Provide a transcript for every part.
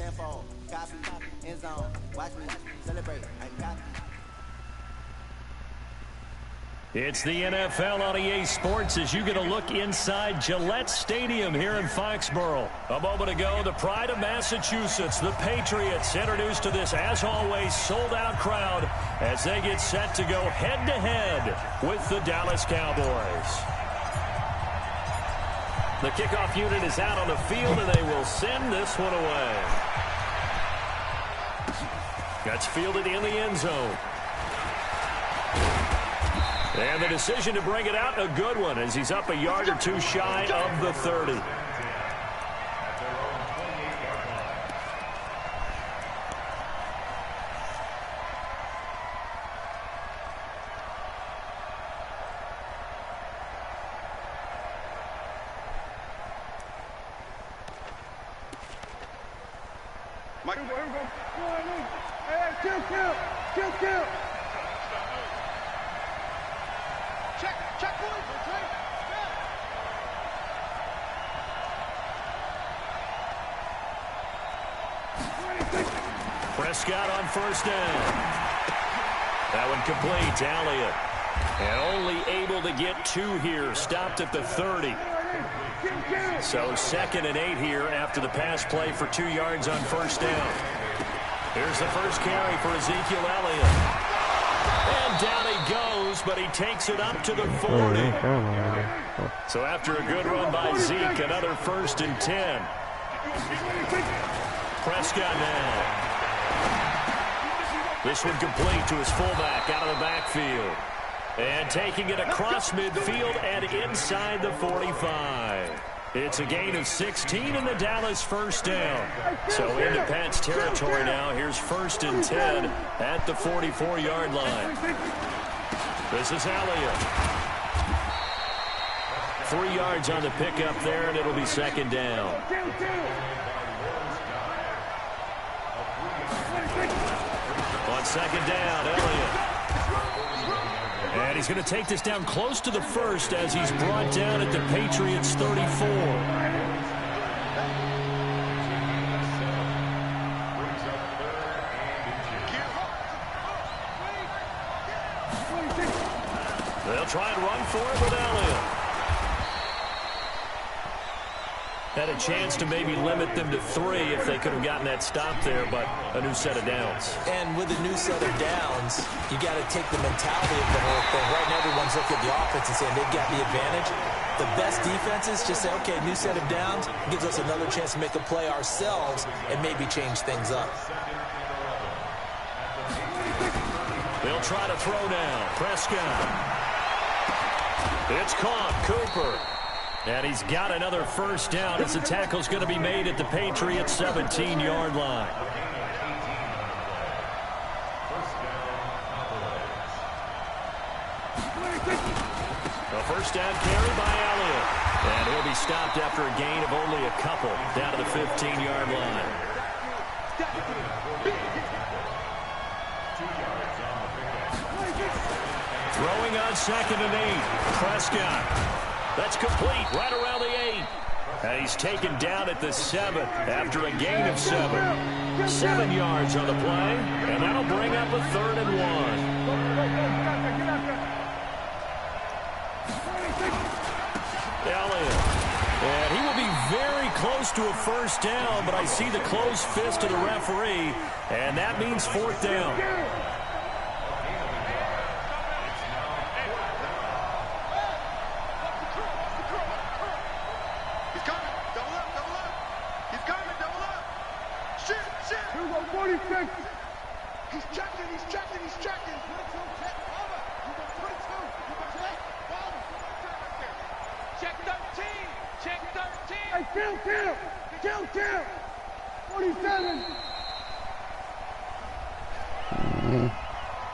Tenfold, copy, end zone, watch me celebrate, I copy. It's the NFL on EA Sports as you get a look inside Gillette Stadium here in Foxborough. A moment ago, the pride of Massachusetts, the Patriots, introduced to this, as always, sold-out crowd as they get set to go head-to-head with the Dallas Cowboys. The kickoff unit is out on the field, and they will send this one away. That's fielded in the end zone. And the decision to bring it out, a good one, as he's up a yard or two shy of the 30. Prescott on first down. That one complete to Elliott. And only able to get 2 here. Stopped at the 30. So 2nd and 8 here after the pass play for 2 yards on first down. Here's the first carry for Ezekiel Elliott. And down he goes, but he takes it up to the 40. So after a good run by Zeke, another 1st and 10. Prescott now. This one complete to his fullback out of the backfield. And taking it across midfield and inside the 45. It's a gain of 16 in the Dallas first down. So into Pat's territory now. Here's 1st and 10 at the 44-yard line. This is Elliott. 3 yards on the pickup there, and it'll be 2nd down. On 2nd down, Elliott. And he's going to take this down close to the 1st as he's brought down at the Patriots' 34. They'll try and run for it with Elliott. Had a chance to maybe limit them to 3 if they could have gotten that stop there, but a new set of downs. And with a new set of downs, you got to take the mentality of the whole thing. Right now, everyone's looking at the offense and saying they've got the advantage. The best defenses just say, okay, new set of downs gives us another chance to make a play ourselves and maybe change things up. They'll try to throw now. Prescott. It's caught. Cooper. And he's got another 1st down as the tackle's going to be made at the Patriots' 17-yard line. A 1st down carry by Elliott. And he'll be stopped after a gain of only a couple down to the 15-yard line. Throwing on 2nd and 8. Prescott. That's complete right around the 8. And he's taken down at the 7 after a gain of 7. 7 yards on the play, and that'll bring up a 3rd and 1. Elliott. And he will be very close to a 1st down, but I see the closed fist of the referee, and that means 4th down.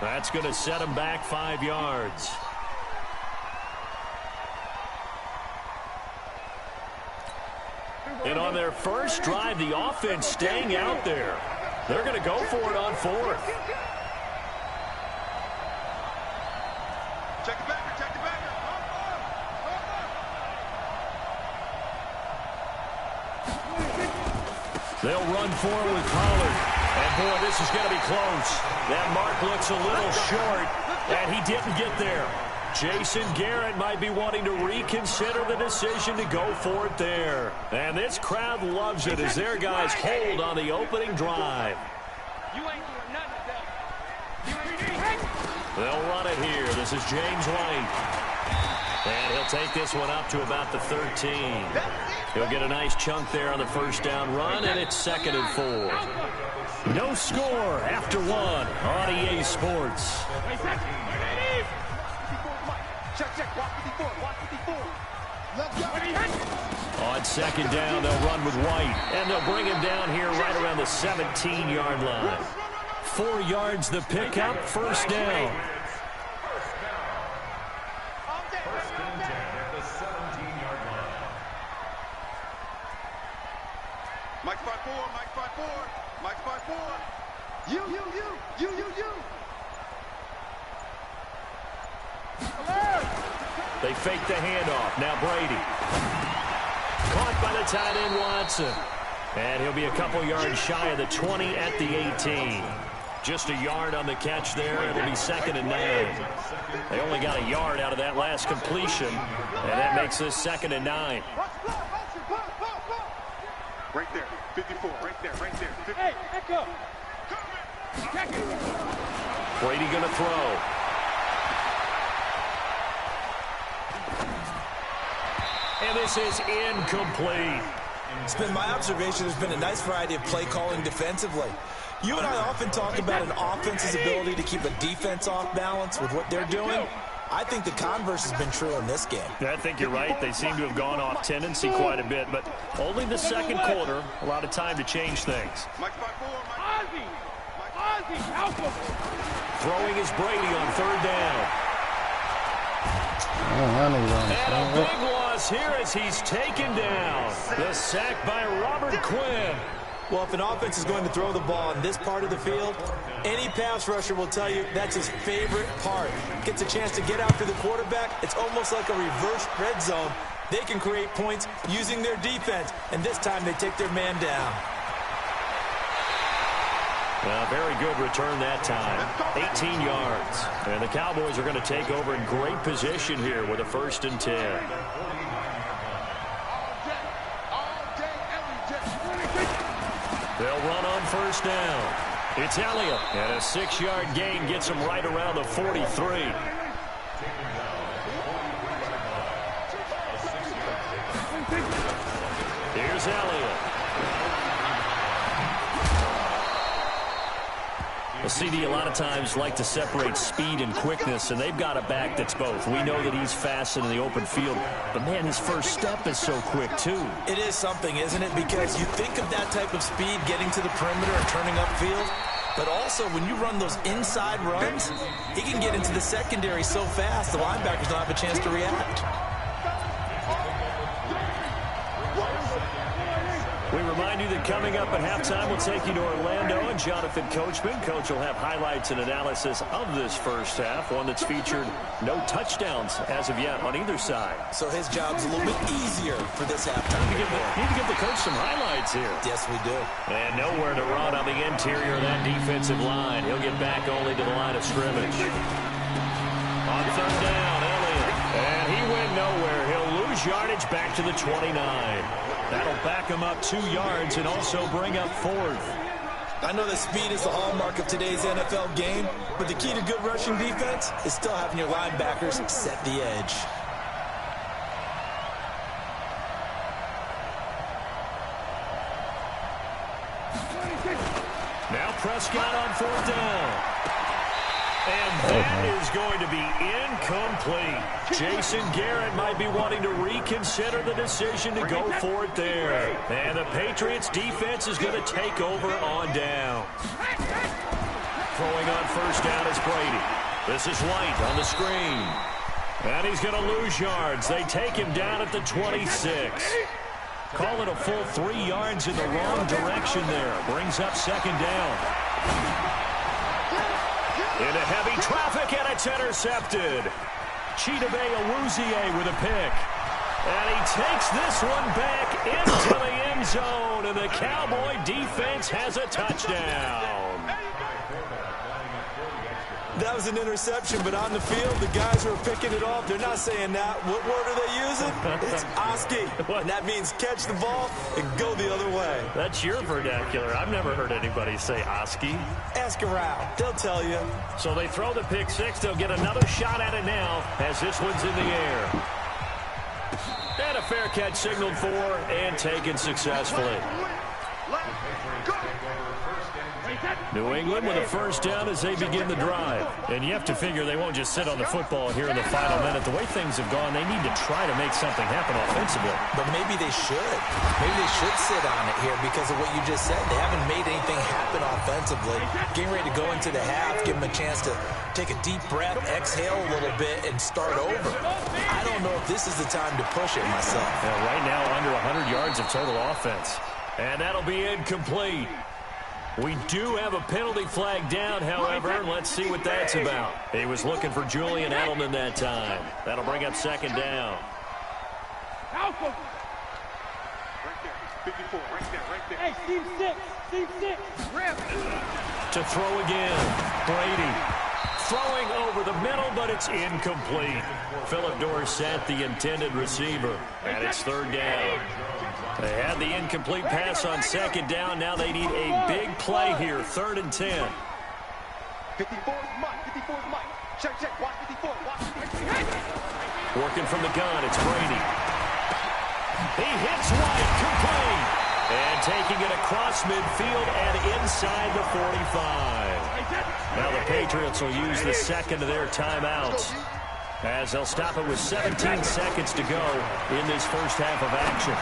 That's going to set him back 5 yards. And on their first drive, the offense staying out there. They're going to go for it on 4th. Check the backer, check the backer. They'll run for it with Pollard. And, boy, this is going to be close. That mark looks a little short, and he didn't get there. Jason Garrett might be wanting to reconsider the decision to go for it there. And this crowd loves it as their guys hold on the opening drive. You ain't doing nothing, They'll run it here. This is James White. And he'll take this one up to about the 13. He'll get a nice chunk there on the first down run, and it's 2nd and 4. No score after 1 on EA Sports. Check, watch 54, watch 54. On 2nd down, they'll run with White, and they'll bring him down here right around the 17-yard line. 4 yards the pickup, first down. Mike 5-4, Mike 5-4, Mike 5-4. You. They fake the handoff. Now Brady. Caught by the tight end Watson. And he'll be a couple yards shy of the 20 at the 18. Just a yard on the catch there. It'll be 2nd and 9. They only got a yard out of that last completion. And that makes this 2nd and 9. Right there, 54, right there. 50. Hey, echo. Brady going to throw. And this is incomplete. It's been my observation there's been a nice variety of play calling defensively. You and I often talk about an offense's ability to keep a defense off balance with what they're doing. I think the converse has been true in this game. I think you're right. They seem to have gone off tendency quite a bit, but only the 2nd quarter. A lot of time to change things. Mike 5-4, Ozzie, help him. Throwing is Brady on 3rd down. And a big loss here as he's taken down. The sack by Robert Quinn. Well, if an offense is going to throw the ball in this part of the field, any pass rusher will tell you that's his favorite part. Gets a chance to get after the quarterback. It's almost like a reverse red zone. They can create points using their defense, and this time they take their man down. Well, very good return that time. 18 yards. And the Cowboys are going to take over in great position here with a 1st and 10. They'll run on 1st down. It's Elliott. And a 6-yard gain gets him right around the 43. Here's Elliott. Well, CD a lot of times like to separate speed and quickness, and they've got a back that's both. We know that he's fast in the open field, but, man, his first step is so quick, too. It is something, isn't it? Because you think of that type of speed getting to the perimeter and turning upfield, but also when you run those inside runs, he can get into the secondary so fast the linebackers don't have a chance to react. We remind you that coming up at halftime, we'll take you to Orlando and Jonathan Coachman. Coach will have highlights and analysis of this first half, one that's featured no touchdowns as of yet on either side. So his job's a little bit easier for this halftime. Need to give the coach some highlights here. Yes, we do. And nowhere to run on the interior of that defensive line. He'll get back only to the line of scrimmage. On 3rd down, Elliott. And he went nowhere. He'll lose yardage back to the 29. That'll back him up 2 yards and also bring up 4th. I know that speed is the hallmark of today's NFL game, but the key to good rushing defense is still having your linebackers set the edge. Now Prescott on 4th down. And that is going to be incomplete. Jason Garrett might be wanting to reconsider the decision to go for it there. And the Patriots defense is going to take over on down. Throwing on 1st down is Brady. This is White on the screen. And he's going to lose yards. They take him down at the 26. Call it a full 3 yards in the wrong direction there. Brings up 2nd down. Into heavy traffic, and it's intercepted. Chidobe Awuzie with a pick. And he takes this one back into the end end zone, and the Cowboy defense has a touchdown. That was an interception, but on the field, the guys who are picking it off, they're not saying that. What word are they using? It's Oski, and that means catch the ball and go the other way. That's your vernacular. I've never heard anybody say Oski. Ask around. They'll tell you. So they throw the pick six. They'll get another shot at it now as this one's in the air. And a fair catch signaled for and taken successfully. New England with a first down as they begin the drive. And you have to figure they won't just sit on the football here in the final minute. The way things have gone, they need to try to make something happen offensively. But maybe they should. Maybe they should sit on it here because of what you just said. They haven't made anything happen offensively. Getting ready to go into the half, give them a chance to take a deep breath, exhale a little bit, and start over. I don't know if this is the time to push it myself. Yeah, right now, under 100 yards of total offense. And that'll be incomplete. We do have a penalty flag down, however. Let's see what that's about. He was looking for Julian Edelman that time. That'll bring up second down. Right there, 54, right there. Hey, Steve 6. Rip. To throw again. Brady throwing over the middle, but it's incomplete. Philip Dorsett, the intended receiver, and it's third down. They had the incomplete pass on second down. Now they need a big play here, 3rd and 10. 54's Mike. Check, watch 54, watch 54. Working from the gun, it's Brady. He hits White, complete. And taking it across midfield and inside the 45. Now the Patriots will use the second of their timeouts, as they'll stop it with 17 seconds to go in this first half of action.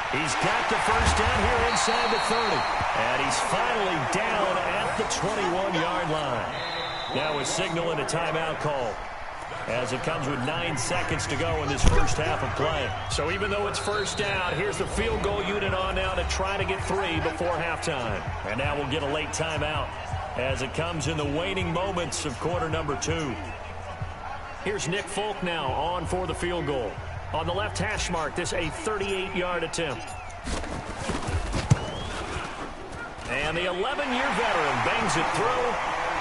He's got the first down here inside the 30. And he's finally down at the 21-yard line. Now a signal and a timeout call, as it comes with 9 seconds to go in this first half of play. So even though it's first down, here's the field goal unit on now to try to get 3 before halftime. And now we'll get a late timeout as it comes in the waning moments of quarter number 2. Here's Nick Folk now on for the field goal. On the left hash mark, this a 38-yard attempt. And the 11-year veteran bangs it through.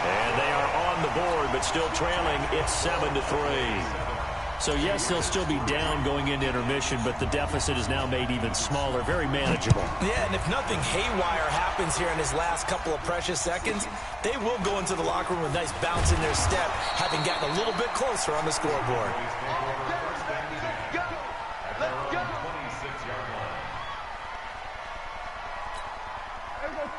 And they are on the board, but still trailing. It's 7-3. So, yes, they'll still be down going into intermission, but the deficit is now made even smaller, very manageable. Yeah, and if nothing haywire happens here in his last couple of precious seconds, they will go into the locker room with a nice bounce in their step, having gotten a little bit closer on the scoreboard.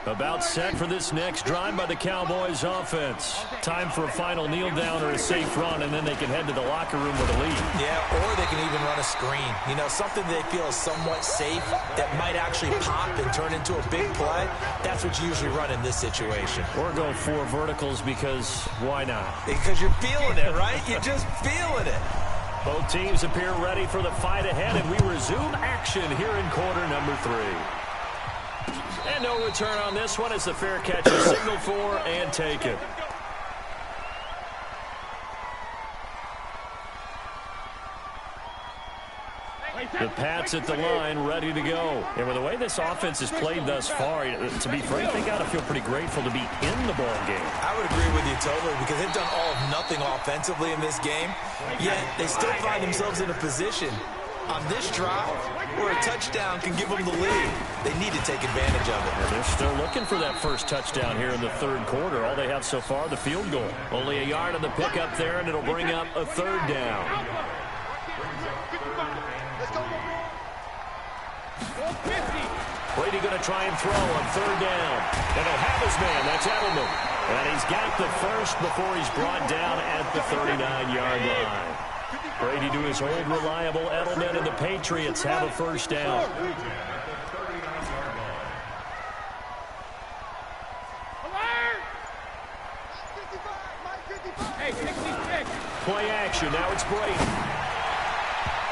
About set for this next drive by the Cowboys offense. Time for a final kneel down or a safe run, and then they can head to the locker room with a lead. Yeah, or they can even run a screen. You know, something they feel is somewhat safe that might actually pop and turn into a big play. That's what you usually run in this situation. Or go 4 verticals, because why not? Because you're feeling it, right? You're just feeling it. Both teams appear ready for the fight ahead, and we resume action here in quarter number 3. And no return on this one as the fair catch is signaled for and taken. The Pats at the line, ready to go. And with the way this offense has played thus far, to be frank, they got to feel pretty grateful to be in the ball game. I would agree with you totally, because they've done all of nothing offensively in this game, yet they still find themselves in a position on this drive where a touchdown can give them the lead. They need to take advantage of it. And they're still looking for that first touchdown here in the 3rd quarter. All they have so far, the field goal. Only a yard on the pickup there, and it'll bring up a 3rd down. Brady going to try and throw on 3rd down. And he'll have his man. That's Edelman. And he's got the first before he's brought down at the 39-yard line. Brady to his old reliable Edelman, and the Patriots have a first down. Hey, 66. Play action. Now it's Brady.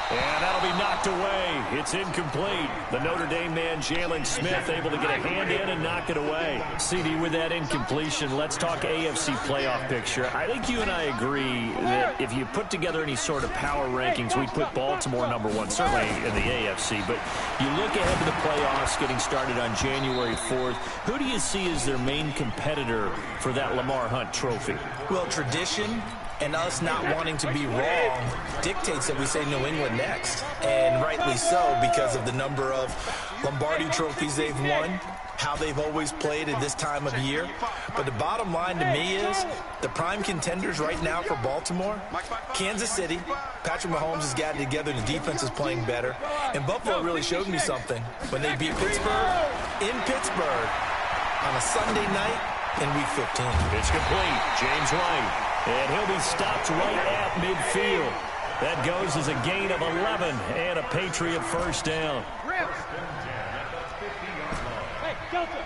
And that'll be knocked away. It's incomplete. The Notre Dame man, Jalen Smith, able to get a hand in and knock it away. CD, with that incompletion, let's talk AFC playoff picture. I think you and I agree that if you put together any sort of power rankings, we'd put Baltimore #1, certainly in the AFC. But you look ahead to the playoffs getting started on January 4th. Who do you see as their main competitor for that Lamar Hunt trophy? Well, tradition and us not wanting to be wrong dictates that we say New England next. And rightly so, because of the number of Lombardi trophies they've won, how they've always played at this time of year. But the bottom line to me is the prime contenders right now for Baltimore, Kansas City. Patrick Mahomes has got it together. The defense is playing better. And Buffalo really showed me something when they beat Pittsburgh in Pittsburgh on a Sunday night in Week 15. It's complete. James White. And he'll be stopped right at midfield. That goes as a gain of 11 and a Patriot first down. Hey, Delta.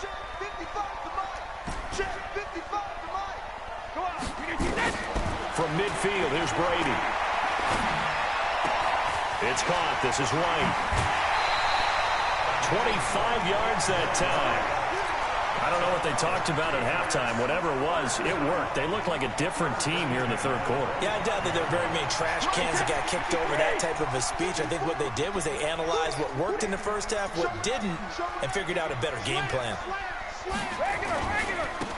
Check 55 to Mike. Check 55 to Mike. Go out. From midfield, here's Brady. It's caught. This is White. 25 yards that time. I don't know what they talked about at halftime. Whatever it was, it worked. They look like a different team here in the third quarter. Yeah, I doubt that there are very many trash cans that got kicked over that type of a speech. I think what they did was they analyzed what worked in the first half, what didn't, and figured out a better game plan.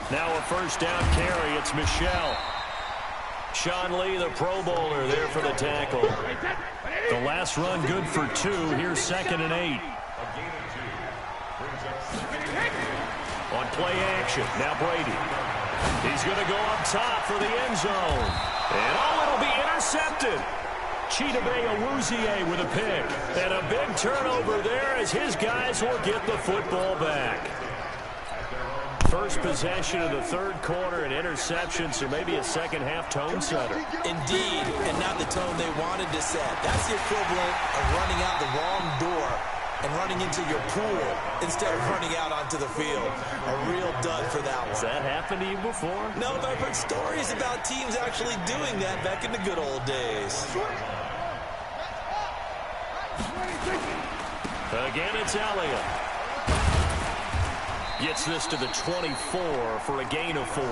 Now a first down carry. It's Michelle. Sean Lee, the Pro Bowler, there for the tackle. The last run good for 2. Here's 2nd and 8. On play action, now Brady. He's going to go up top for the end zone. And it'll be intercepted. Chidobe Awuzie with a pick. And a big turnover there as his guys will get the football back. First possession of the third quarter, an interception, so maybe a second-half tone setter. Indeed, and not the tone they wanted to set. That's the equivalent of running out the wrong door and running into your pool instead of running out onto the field. A real dud for that one. Has that happened to you before? No, but I've heard stories about teams actually doing that back in the good old days. Again, it's Elliott. Gets this to the 24 for a gain of 4.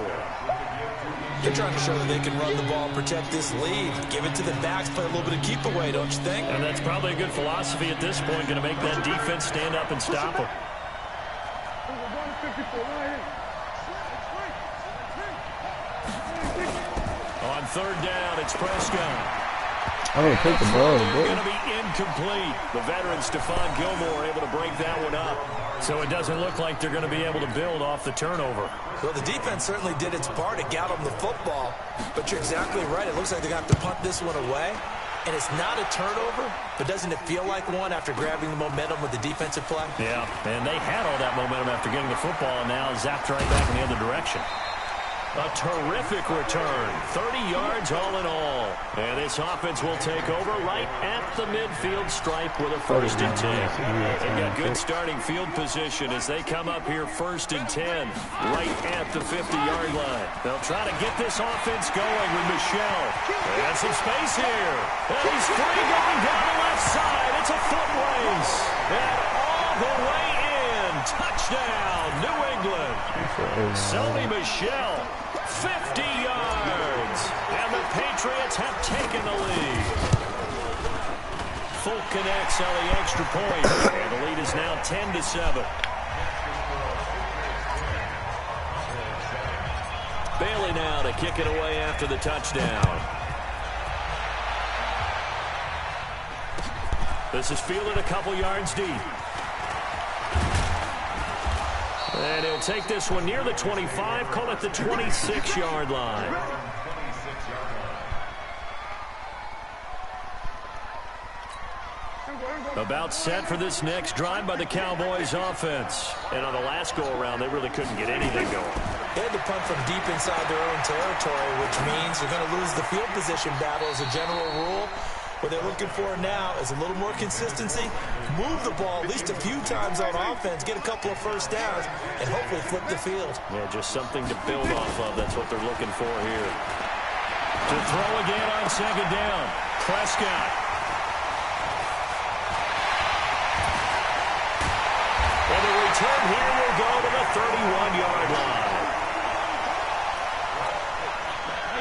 They're trying to show that they can run the ball and protect this lead. Give it to the backs, play a little bit of keep away, don't you think? And that's probably a good philosophy at this point, going to make that defense stand up and stop them. On third down, it's Prescott. I'm going to take the ball. Going to be incomplete. The veteran Stephon Gilmore able to break that one up. So it doesn't look like they're going to be able to build off the turnover. Well, the defense certainly did its part to get them the football. But you're exactly right. It looks like they're going to have to punt this one away. And it's not a turnover, but doesn't it feel like one after grabbing the momentum with the defensive play? Yeah, and they had all that momentum after getting the football, and now zapped right back in the other direction. A terrific return, 30 yards all in all. And this offense will take over right at the midfield stripe with a 1st and 10. They've got good starting field position as they come up here 1st and 10, right at the 50-yard line. They'll try to get this offense going with Michelle. And some space here. And he's free going down the left side. It's a foot race. And all the way in. Touchdown, New England. Sony Michel. 50 yards, and the Patriots have taken the lead. Folk connects on the extra point, and the lead is now 10-7. Bailey now to kick it away after the touchdown. This is fielded a couple yards deep. And he'll take this one near the 25, call it the 26-yard line. About set for this next drive by the Cowboys offense. And on the last go-around, they really couldn't get anything going. They had to punt from deep inside their own territory, which means they're going to lose the field position battle as a general rule. What they're looking for now is a little more consistency, move the ball at least a few times on offense, get a couple of first downs, and hopefully flip the field. Yeah, just something to build off of. That's what they're looking for here. To throw again on 2nd down. Prescott. And the return here will go to the 31-yard line.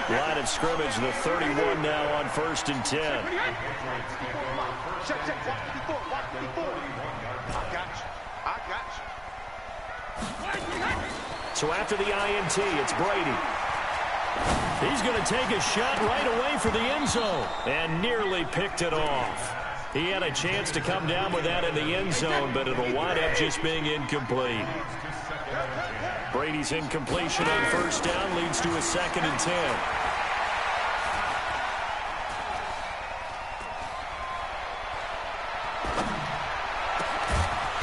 Line of scrimmage, the 31 now on 1st and 10. So after the INT, it's Brady. He's going to take a shot right away for the end zone and nearly picked it off. He had a chance to come down with that in the end zone, but it'll wind up just being incomplete. Brady's incompletion on 1st down leads to a 2nd and 10.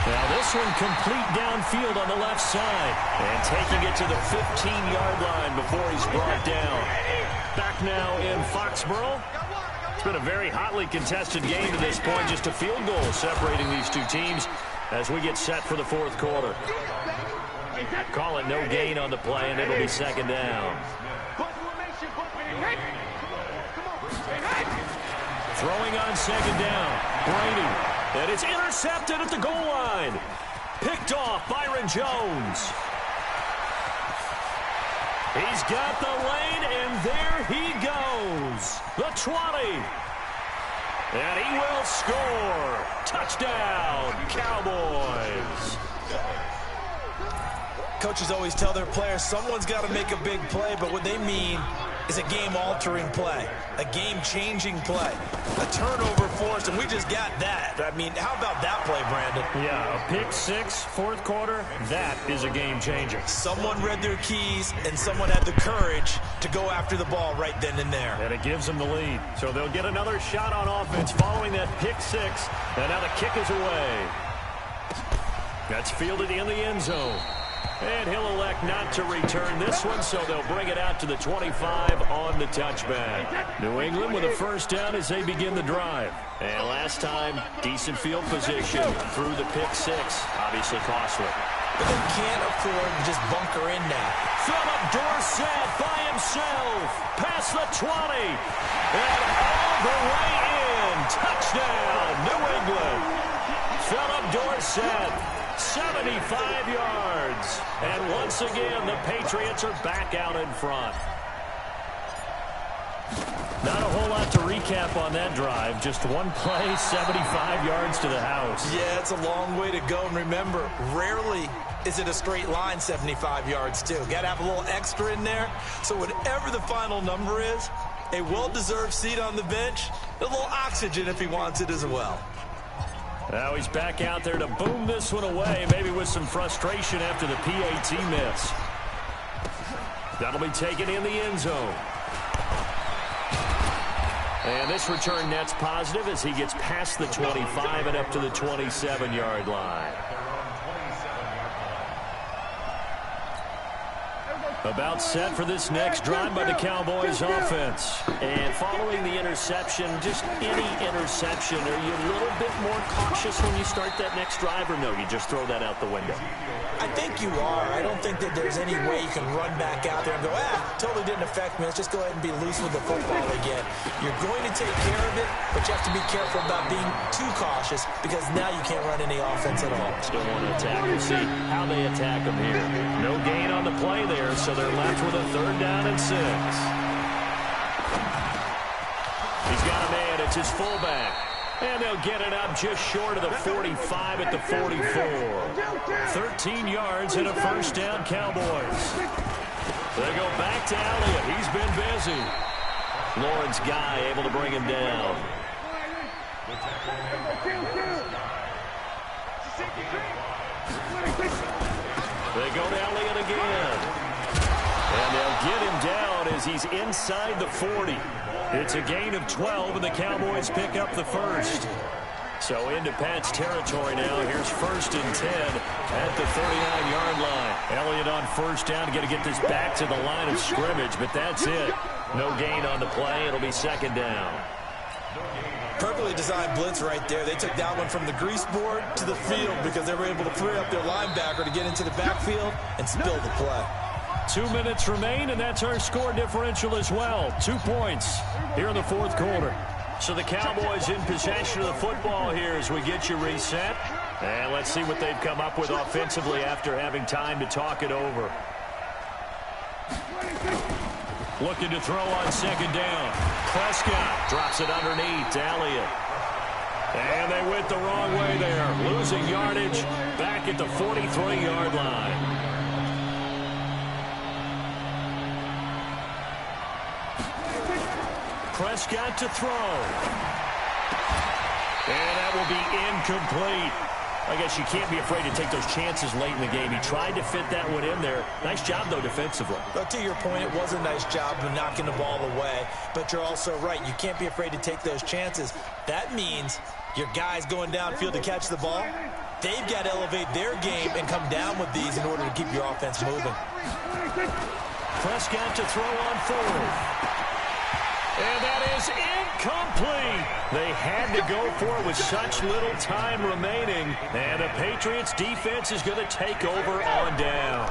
Now this one complete downfield on the left side. And taking it to the 15-yard line before he's brought down. Back now in Foxborough. It's been a very hotly contested game to this point. Just a field goal separating these two teams as we get set for the 4th quarter. Call it no gain on the play, and it'll be 2nd down. Throwing on 2nd down. Brady. And it's intercepted at the goal line. Picked off Byron Jones. He's got the lane, and there he goes. The 20. And he will score. Touchdown, Cowboys. Coaches always tell their players someone's got to make a big play, but what they mean is a game-altering play, a game-changing play, a turnover forced, and we just got that. I mean, how about that play, Brandon? Yeah, a pick six, 4th quarter, that is a game-changer. Someone read their keys, and someone had the courage to go after the ball right then and there. And it gives them the lead. So they'll get another shot on offense following that pick six, and now the kick is away. That's fielded in the end zone. And he'll elect not to return this one, so they'll bring it out to the 25 on the touchback. New England with a 1st down as they begin the drive. And last time, decent field position through the pick six. Obviously costly. But they can't afford to just bunker in now. Philip Dorsett by himself. Past the 20. And all the way in. Touchdown, New England. Philip Dorsett. 75 yards. And once again, the Patriots are back out in front. Not a whole lot to recap on that drive. Just one play, 75 yards to the house. Yeah, it's a long way to go. And remember, rarely is it a straight line 75 yards, too. Got to have a little extra in there. So whatever the final number is, a well-deserved seat on the bench, a little oxygen if he wants it as well. Now he's back out there to boom this one away, maybe with some frustration after the PAT miss. That'll be taken in the end zone. And this return net's positive as he gets past the 25 and up to the 27-yard line. About set for this next drive by the Cowboys offense. And following the interception, just any interception, are you a little bit more cautious when you start that next drive, or no, you just throw that out the window? I think you are. I don't think that there's any way you can run back out there and go, totally didn't affect me. Let's just go ahead and be loose with the football again. You're going to take care of it, but you have to be careful about being too cautious because now you can't run any offense at all. Still want to attack. We'll see how they attack them here. No gain on the play there, so they're left with a 3rd down and 6. He's got a man. It's his fullback. And they'll get it up just short of the 45 at the 44. 13 yards and a 1st down, Cowboys. They go back to Elliott. He's been busy. Lawrence Guy able to bring him down. They go to Elliott again. And they'll get him down as he's inside the 40. It's a gain of 12, and the Cowboys pick up the 1st. So into Pat's territory now. Here's 1st and 10 at the 39-yard line. Elliott on 1st down. Got to get this back to the line of scrimmage, but that's it. No gain on the play. It'll be 2nd down. Perfectly designed blitz right there. They took that one from the grease board to the field because they were able to free up their linebacker to get into the backfield and spill the play. 2 minutes remain, and that's our score differential as well. 2 points here in the 4th quarter. So the Cowboys in possession of the football here as we get you reset. And let's see what they've come up with offensively after having time to talk it over. Looking to throw on second down. Prescott drops it underneath to Elliott. And they went the wrong way there. Losing yardage back at the 43-yard line. Prescott to throw. And that will be incomplete. I guess you can't be afraid to take those chances late in the game. He tried to fit that one in there. Nice job, though, defensively. But to your point, it was a nice job of knocking the ball away. But you're also right. You can't be afraid to take those chances. That means your guys going downfield to catch the ball, they've got to elevate their game and come down with these in order to keep your offense moving. Prescott to throw on fourth. And that is incomplete. They had to go for it with such little time remaining. And the Patriots defense is going to take over on downs.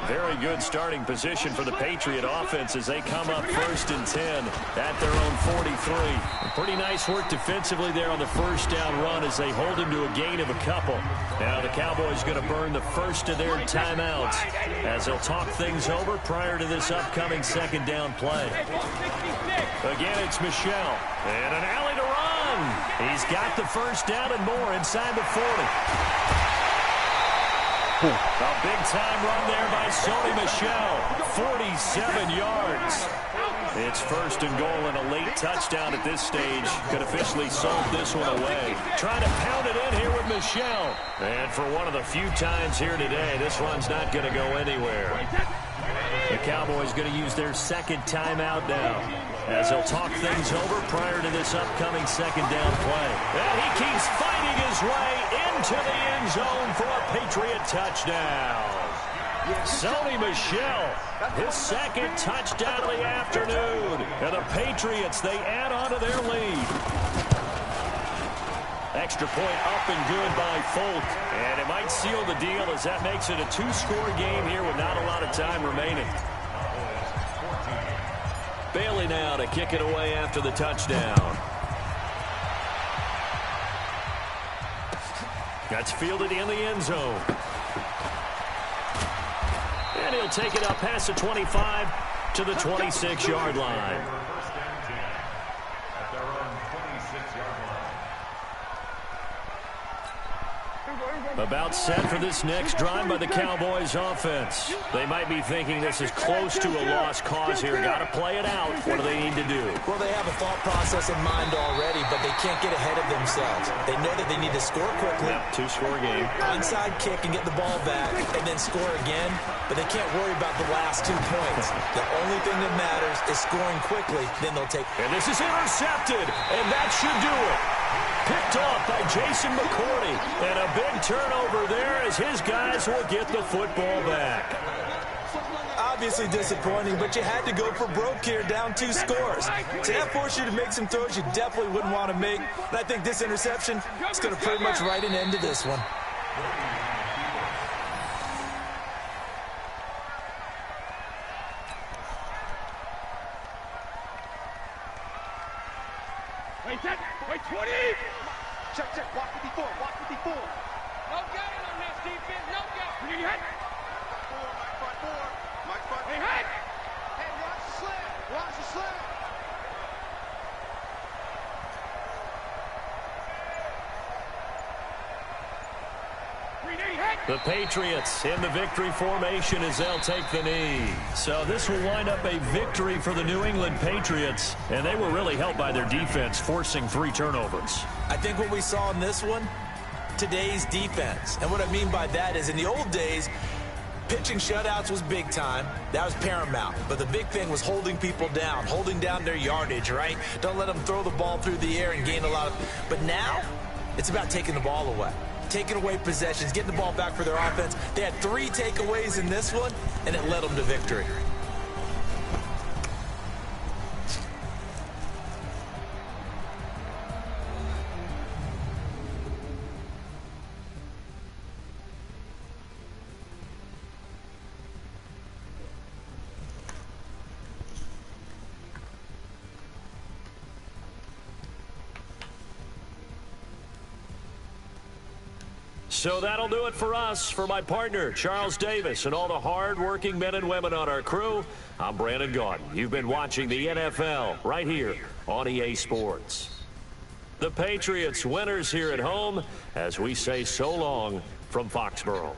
Very good starting position for the Patriot offense as they come up 1st and 10 at their own 43. Pretty nice work defensively there on the first down run as they hold him to a gain of a couple. Now the Cowboys going to burn the first of their timeouts as they'll talk things over prior to this upcoming second down play. Again, it's Michelle. And an alley to run. He's got the first down and more inside the 40. A big-time run there by Sony Michel. 47 yards. It's 1st and goal and a late touchdown at this stage. Could officially sold this one away. Trying to pound it in here with Michel. And for one of the few times here today, this run's not going to go anywhere. The Cowboys going to use their second timeout now as they'll talk things over prior to this upcoming second down play. And he keeps fighting his way into the end zone for a Patriot touchdown. Sony Michel, his second touchdown of the afternoon. And the Patriots, they add on to their lead. Extra point up and good by Folk. And it might seal the deal as that makes it a 2-score game here with not a lot of time remaining. Bailey now to kick it away after the touchdown. That's fielded in the end zone. And he'll take it up past the 25 to the 26-yard line. About set for this next drive by the Cowboys offense. They might be thinking this is close to a lost cause here. Got to play it out. What do they need to do? Well, they have a thought process in mind already, but they can't get ahead of themselves. They know that they need to score quickly. Yep, 2-score game. Onside kick and get the ball back and then score again, but they can't worry about the last 2 points. The only thing that matters is scoring quickly, then they'll take. And this is intercepted, and that should do it. Picked off by Jason McCourty. And a big turnover there as his guys will get the football back. Obviously disappointing, but you had to go for broke here, down 2 scores. So that forced you to make some throws you definitely wouldn't want to make. And I think this interception is going to pretty much write an end to this one. Wait, 20! Check, watch 54, watch 54. No gain on this defense, no gain. You hit. Mike 4. Hey, hit! Hey, watch the slam. The Patriots in the victory formation as they'll take the knee. So this will wind up a victory for the New England Patriots. And they were really helped by their defense, forcing 3 turnovers. I think what we saw in this one, today's defense. And what I mean by that is in the old days, pitching shutouts was big time. That was paramount. But the big thing was holding people down, holding down their yardage, right? Don't let them throw the ball through the air and gain a lot of. But now, it's about taking the ball away. Taking away possessions, getting the ball back for their offense. They had 3 takeaways in this one, and it led them to victory. So that'll do it for us. For my partner, Charles Davis, and all the hard-working men and women on our crew, I'm Brandon Gaudin. You've been watching the NFL right here on EA Sports. The Patriots winners here at home as we say so long from Foxborough.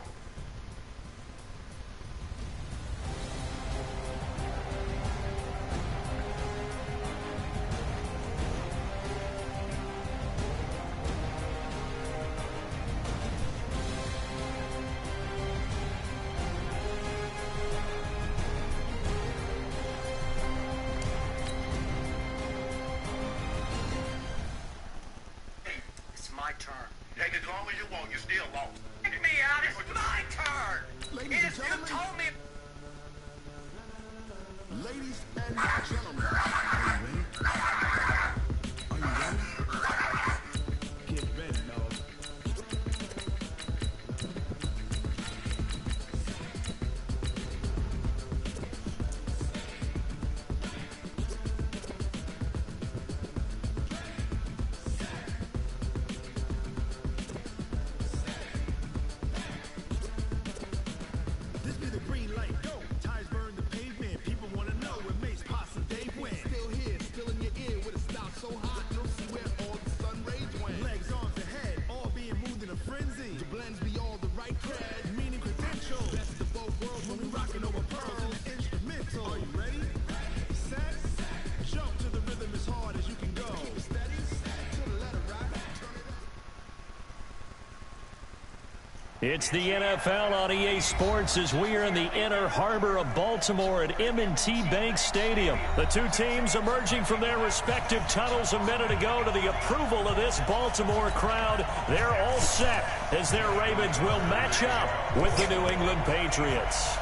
Take as long as you want. You still lost. Get me out. It's my turn. Ladies and gentlemen. You told me. Ladies and gentlemen. Are you ready? Get ready, dog. It's the NFL on EA Sports as we are in the inner harbor of Baltimore at M&T Bank Stadium. The two teams emerging from their respective tunnels a minute ago to the approval of this Baltimore crowd. They're all set as their Ravens will match up with the New England Patriots.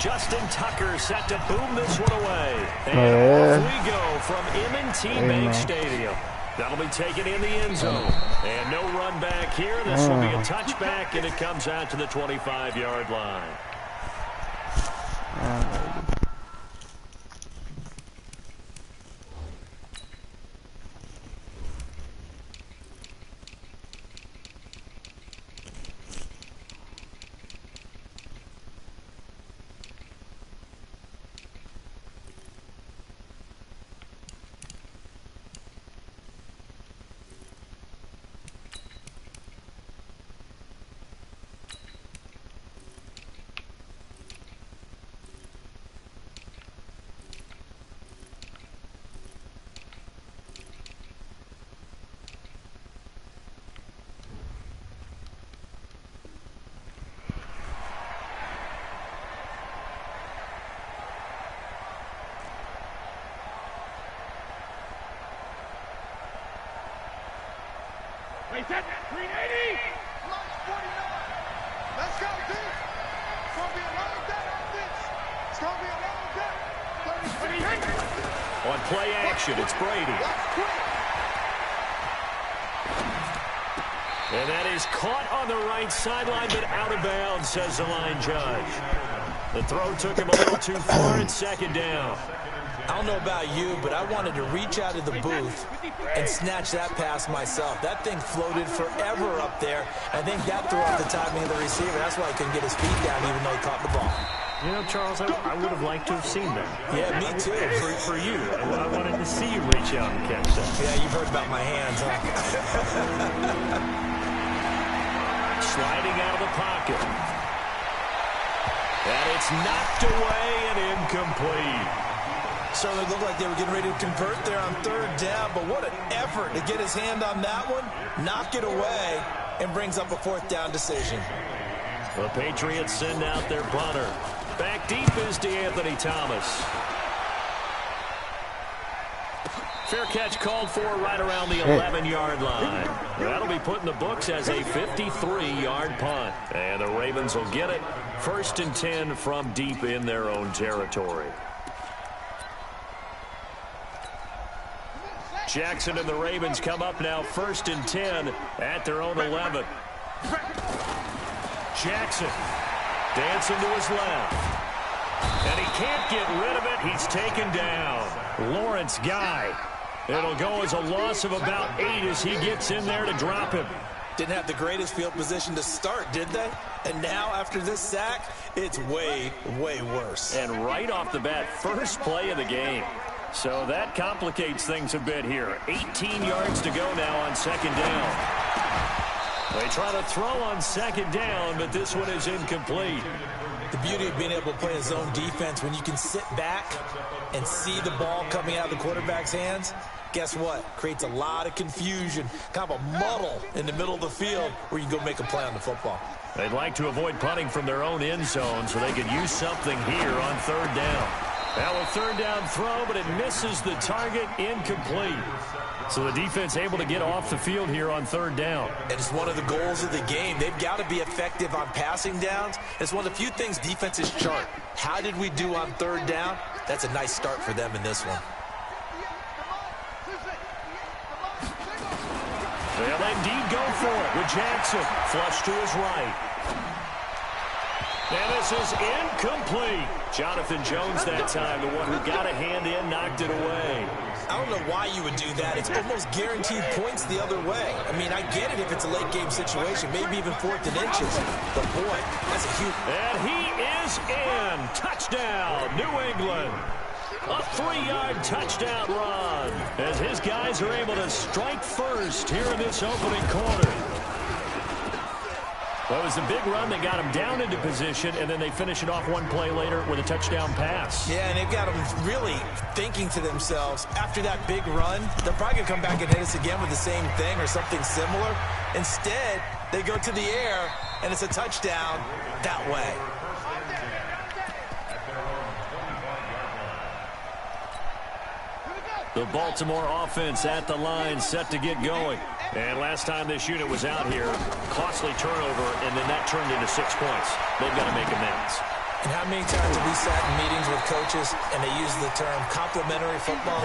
Justin Tucker set to boom this one away. And off we go from M&T Bank Stadium. That'll be taken in the end zone. And no run back here. This will be a touchback, and it comes out to the 25-yard line. Set, 380. Lunch 49. Let's go, D. It's going to be a long day on this. It's going to be a long day. 30. On play action, it's Brady. And that is caught on the right sideline, but out of bounds, says the line judge. The throw took him a little too far. It's second down. I don't know about you, but I wanted to reach out of the booth and snatch that pass myself. That thing floated forever up there. I think that threw off the timing of the receiver. That's why he couldn't get his feet down even though he caught the ball. You know, Charles, I would have liked to have seen that. Yeah, me too. For you. I wanted to see you reach out and catch that. Yeah, you've heard about my hands, huh? Sliding out of the pocket. And it's knocked away and incomplete. Certainly looked like they were getting ready to convert there on third down, but what an effort to get his hand on that one, knock it away, and brings up a fourth down decision. The Patriots send out their punter. Back deep is D'Anthony Thomas. Fair catch called for right around the 11-yard line. That'll be put in the books as a 53-yard punt. And the Ravens will get it. 1st and 10 from deep in their own territory. Jackson and the Ravens come up now 1st and 10 at their own 11. Jackson dancing to his left. And he can't get rid of it. He's taken down. Lawrence Guy It'll go as a loss of about 8 as he gets in there to drop him. Didn't have the greatest field position to start, did they? And now, after this sack, it's way, way worse. And right off the bat, first play of the game. So that complicates things a bit here. 18 yards to go now on second down. They try to throw on second down, but this one is incomplete. The beauty of being able to play a zone defense when you can sit back and see the ball coming out of the quarterback's hands, guess what? Creates a lot of confusion, kind of a muddle in the middle of the field where you can go make a play on the football. They'd like to avoid punting from their own end zone so they could use something here on third down. Now a third down throw, but it misses the target, incomplete. So the defense able to get off the field here on third down. And it's one of the goals of the game. They've got to be effective on passing downs. It's one of the few things defenses chart. How did we do on third down? That's a nice start for them in this one. They'll indeed go for it with Jackson. Flush to his right. And this is incomplete. Jonathan Jones that time, the one who got a hand in, knocked it away. I don't know why you would do that. It's almost guaranteed points the other way. I mean, I get it if it's a late game situation, maybe even 4th and inches. But boy, that's a huge... And he is in. Touchdown, New England. A 3-yard touchdown run as his guys are able to strike first here in this opening quarter. Well, it was the big run that got him down into position, and then they finish it off one play later with a touchdown pass. Yeah, and they've got them really thinking to themselves, after that big run, they're probably going to come back and hit us again with the same thing or something similar. Instead, they go to the air, and it's a touchdown that way. The Baltimore offense at the line, set to get going. And last time this unit was out here, costly turnover, and then that turned into 6 points. They've got to make amends. And how many times have we sat in meetings with coaches and they use the term complementary football?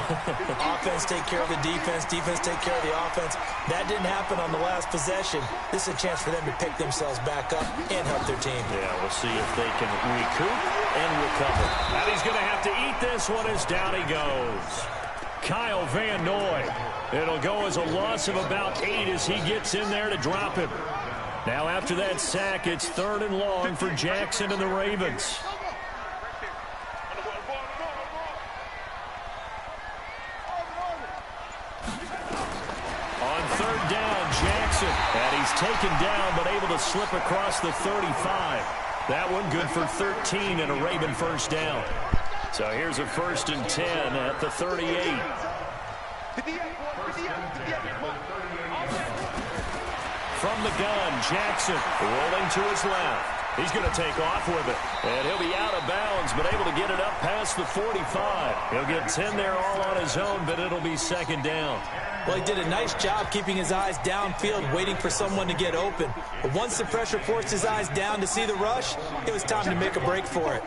Offense take care of the defense, defense take care of the offense. That didn't happen on the last possession. This is a chance for them to pick themselves back up and help their team. Yeah, we'll see if they can recoup and recover. And he's going to have to eat this one as down he goes. Kyle Van Noy. It'll go as a loss of about 8 as he gets in there to drop him. Now after that sack, it's 3rd and long for Jackson and the Ravens. On 3rd down, Jackson. And he's taken down but able to slip across the 35. That one good for 13 and a Raven first down. So here's a 1st and 10 at the 38. From the gun, Jackson rolling to his left. He's going to take off with it. And he'll be out of bounds, but able to get it up past the 45. He'll get 10 there all on his own, but it'll be 2nd down. Well, he did a nice job keeping his eyes downfield, waiting for someone to get open. But once the pressure forced his eyes down to see the rush, it was time to make a break for it.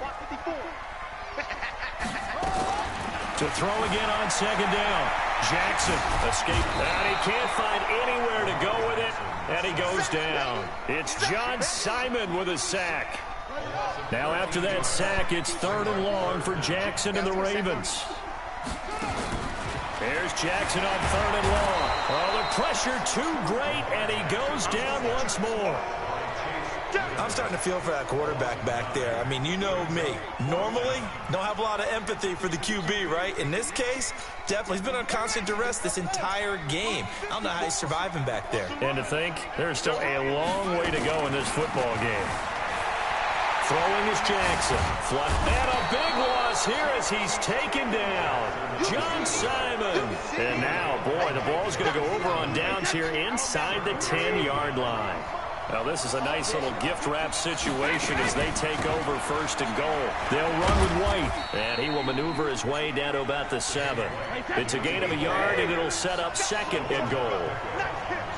To throw again on 2nd down. Jackson escaped. And he can't find anywhere to go with it. And he goes down. It's John Simon with a sack. Now after that sack, it's 3rd and long for Jackson and the Ravens. Here's Jackson on 3rd and long. Oh, the pressure too great, and he goes down once more. I'm starting to feel for that quarterback back there. I mean, you know me. Normally, don't have a lot of empathy for the QB, right? In this case, definitely. He's been on constant duress this entire game. I don't know how he's surviving back there. And to think, there's still a long way to go in this football game. Throwing is Jackson. And a big loss here as he's taken down. John Simon. And now, boy, the ball's going to go over on downs here inside the 10-yard line. Now, this is a nice little gift-wrap situation as they take over 1st and goal. They'll run with White, and he will maneuver his way down to about the 7. It's a gain of a yard, and it'll set up 2nd and goal.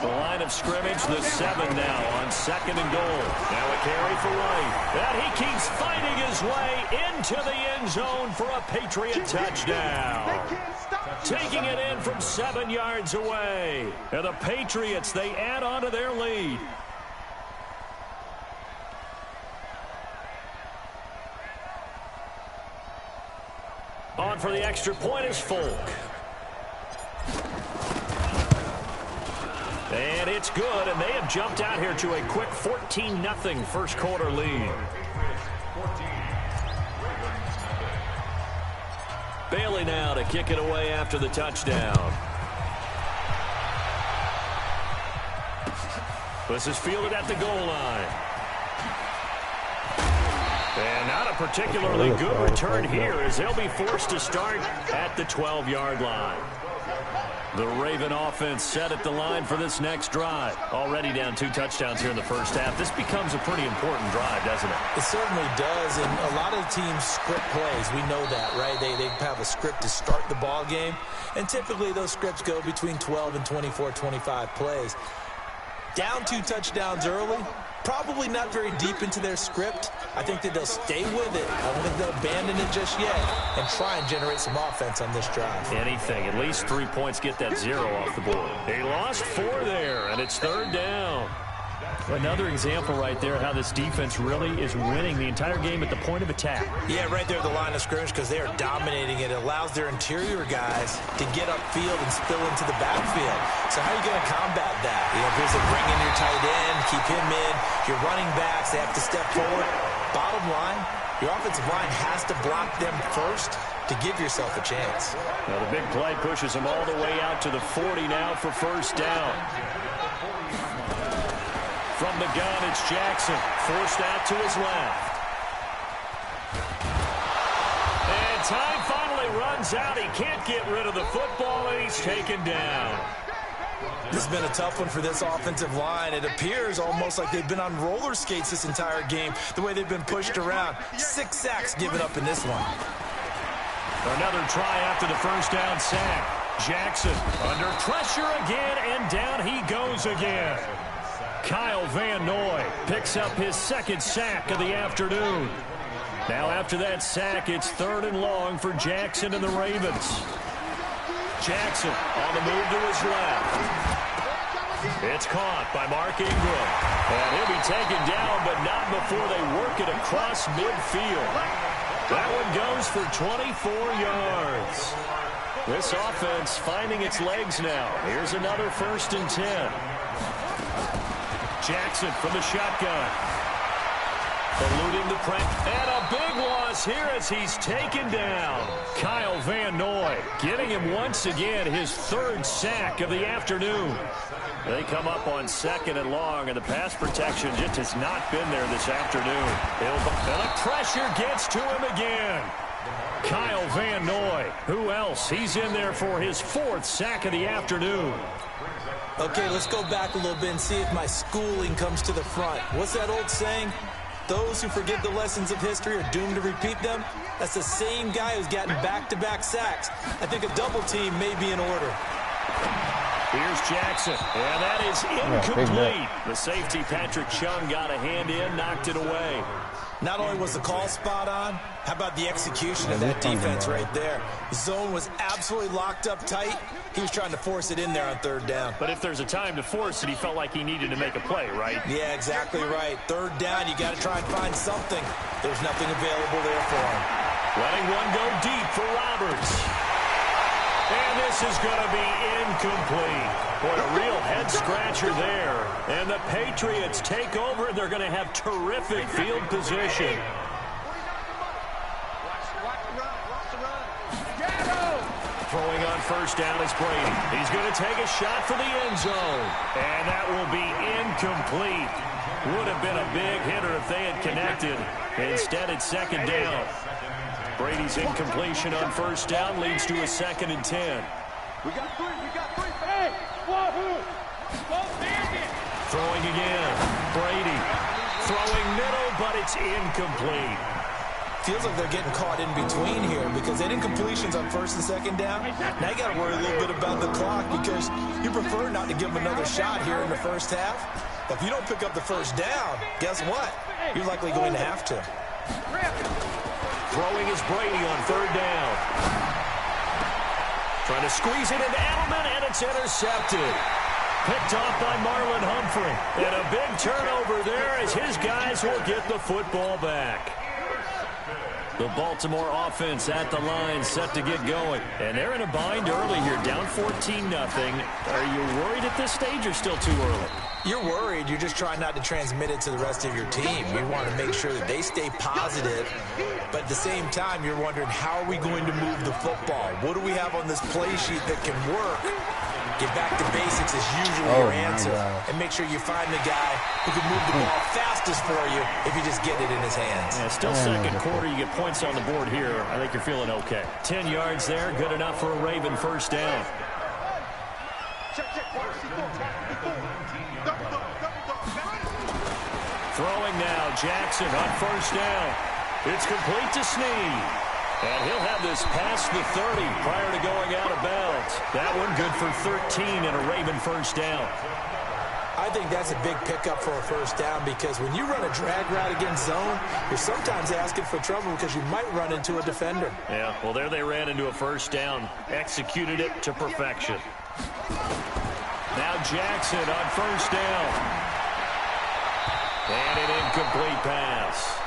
The line of scrimmage, the 7 now on 2nd and goal. Now a carry for White. And he keeps fighting his way into the end zone for a Patriot touchdown. Taking it in from 7 yards away. And the Patriots, they add on to their lead. On for the extra point is Folk. And it's good, and they have jumped out here to a quick 14-0 first quarter lead. Bailey now to kick it away after the touchdown. This is fielded at the goal line. And not a particularly good return here as they'll be forced to start at the 12-yard line. The Raven offense set at the line for this next drive. Already down 2 touchdowns here in the first half. This becomes a pretty important drive, doesn't it? It certainly does, and a lot of teams script plays. We know that, right? They have a script to start the ball game, and typically those scripts go between 12 and 24, 25 plays. Down 2 touchdowns early, probably not very deep into their script. I think that they'll stay with it. I don't think they'll abandon it just yet and try and generate some offense on this drive. Anything. At least 3 points, get that 0 off the board. They lost 4 there, and it's 3rd down. Another example right there how this defense really is winning the entire game at the point of attack. Yeah, right there at the line of scrimmage because they are dominating it. It allows their interior guys to get upfield and spill into the backfield. So how are you going to combat that? You know, here's a bring in your tight end, keep him in. Your running backs, they have to step forward. Bottom line, your offensive line has to block them first to give yourself a chance. Now the big play pushes them all the way out to the 40 now for first down. From the gun, it's Jackson, forced out to his left. And time finally runs out. He can't get rid of the football, and he's taken down. This has been a tough one for this offensive line. It appears almost like they've been on roller skates this entire game, the way they've been pushed around. 6 sacks given up in this one. Another try after the first down sack. Jackson under pressure again, and down he goes again. Kyle Van Noy picks up his 2nd sack of the afternoon. Now after that sack, it's 3rd and long for Jackson and the Ravens. Jackson on the move to his left. It's caught by Mark Ingram. And he'll be taken down, but not before they work it across midfield. That one goes for 24 yards. This offense finding its legs now. Here's another 1st and 10. Jackson from the shotgun. Eluding the pressure. And a big loss here as he's taken down. Kyle Van Noy getting him once again his 3rd sack of the afternoon. They come up on 2nd and long, and the pass protection just has not been there this afternoon. And the pressure gets to him again. Kyle Van Noy. Who else? He's in there for his 4th sack of the afternoon. Okay, let's go back a little bit and see if my schooling comes to the front. What's that old saying? Those who forget the lessons of history are doomed to repeat them. That's the same guy who's gotten back-to-back sacks. I think a double team may be in order. Here's Jackson, and that is incomplete. The safety, Patrick Chung, got a hand in, knocked it away. Not only was the call spot on, how about the execution of that defense right there? The zone was absolutely locked up tight. He was trying to force it in there on 3rd down. But if there's a time to force it, he felt like he needed to make a play, right? Yeah, exactly right. 3rd down, you got to try and find something. There's nothing available there for him. Letting one go deep for Roberts. And this is going to be incomplete. Boy, a real head-scratcher there. And the Patriots take over, and they're going to have terrific field position. Throwing on 1st down is Brady. He's going to take a shot for the end zone. And that will be incomplete. Would have been a big hitter if they had connected. Instead, it's 2nd down. Brady's incompletion on 1st down leads to a 2nd and 10. We got 3. Hey, Wahoo! Throwing again. Brady throwing middle, but it's incomplete. Feels like they're getting caught in between here because that incompletion's on 1st and 2nd down. Now you got to worry a little bit about the clock because you prefer not to give them another shot here in the first half. But if you don't pick up the 1st down, guess what? You're likely going to have to. Throwing is Brady on 3rd down. Trying to squeeze it into Edelman, and it's intercepted. Picked off by Marlon Humphrey. And a big turnover there as his guys will get the football back. The Baltimore offense at the line, set to get going. And they're in a bind early here, down 14-0. Are you worried at this stage or still too early? You're worried. You're just trying not to transmit it to the rest of your team. You want to make sure that they stay positive. But at the same time, you're wondering, how are we going to move the football? What do we have on this play sheet that can work? Get back to basics is usually your answer. And make sure you find the guy who can move the ball fastest for you if you just get it in his hands. Yeah, still second quarter. You get points on the board here. I think you're feeling okay. 10 yards there. Good enough for a Raven first down. Throwing now. Jackson on first down. It's complete to Snead. And he'll have this past the 30 prior to going out of bounds. That one good for 13 and a Raven first down. I think that's a big pickup for a first down, because when you run a drag route against zone, you're sometimes asking for trouble because you might run into a defender. Yeah, well, there they ran into a first down. Executed it to perfection. Now Jackson on first down. And an incomplete pass.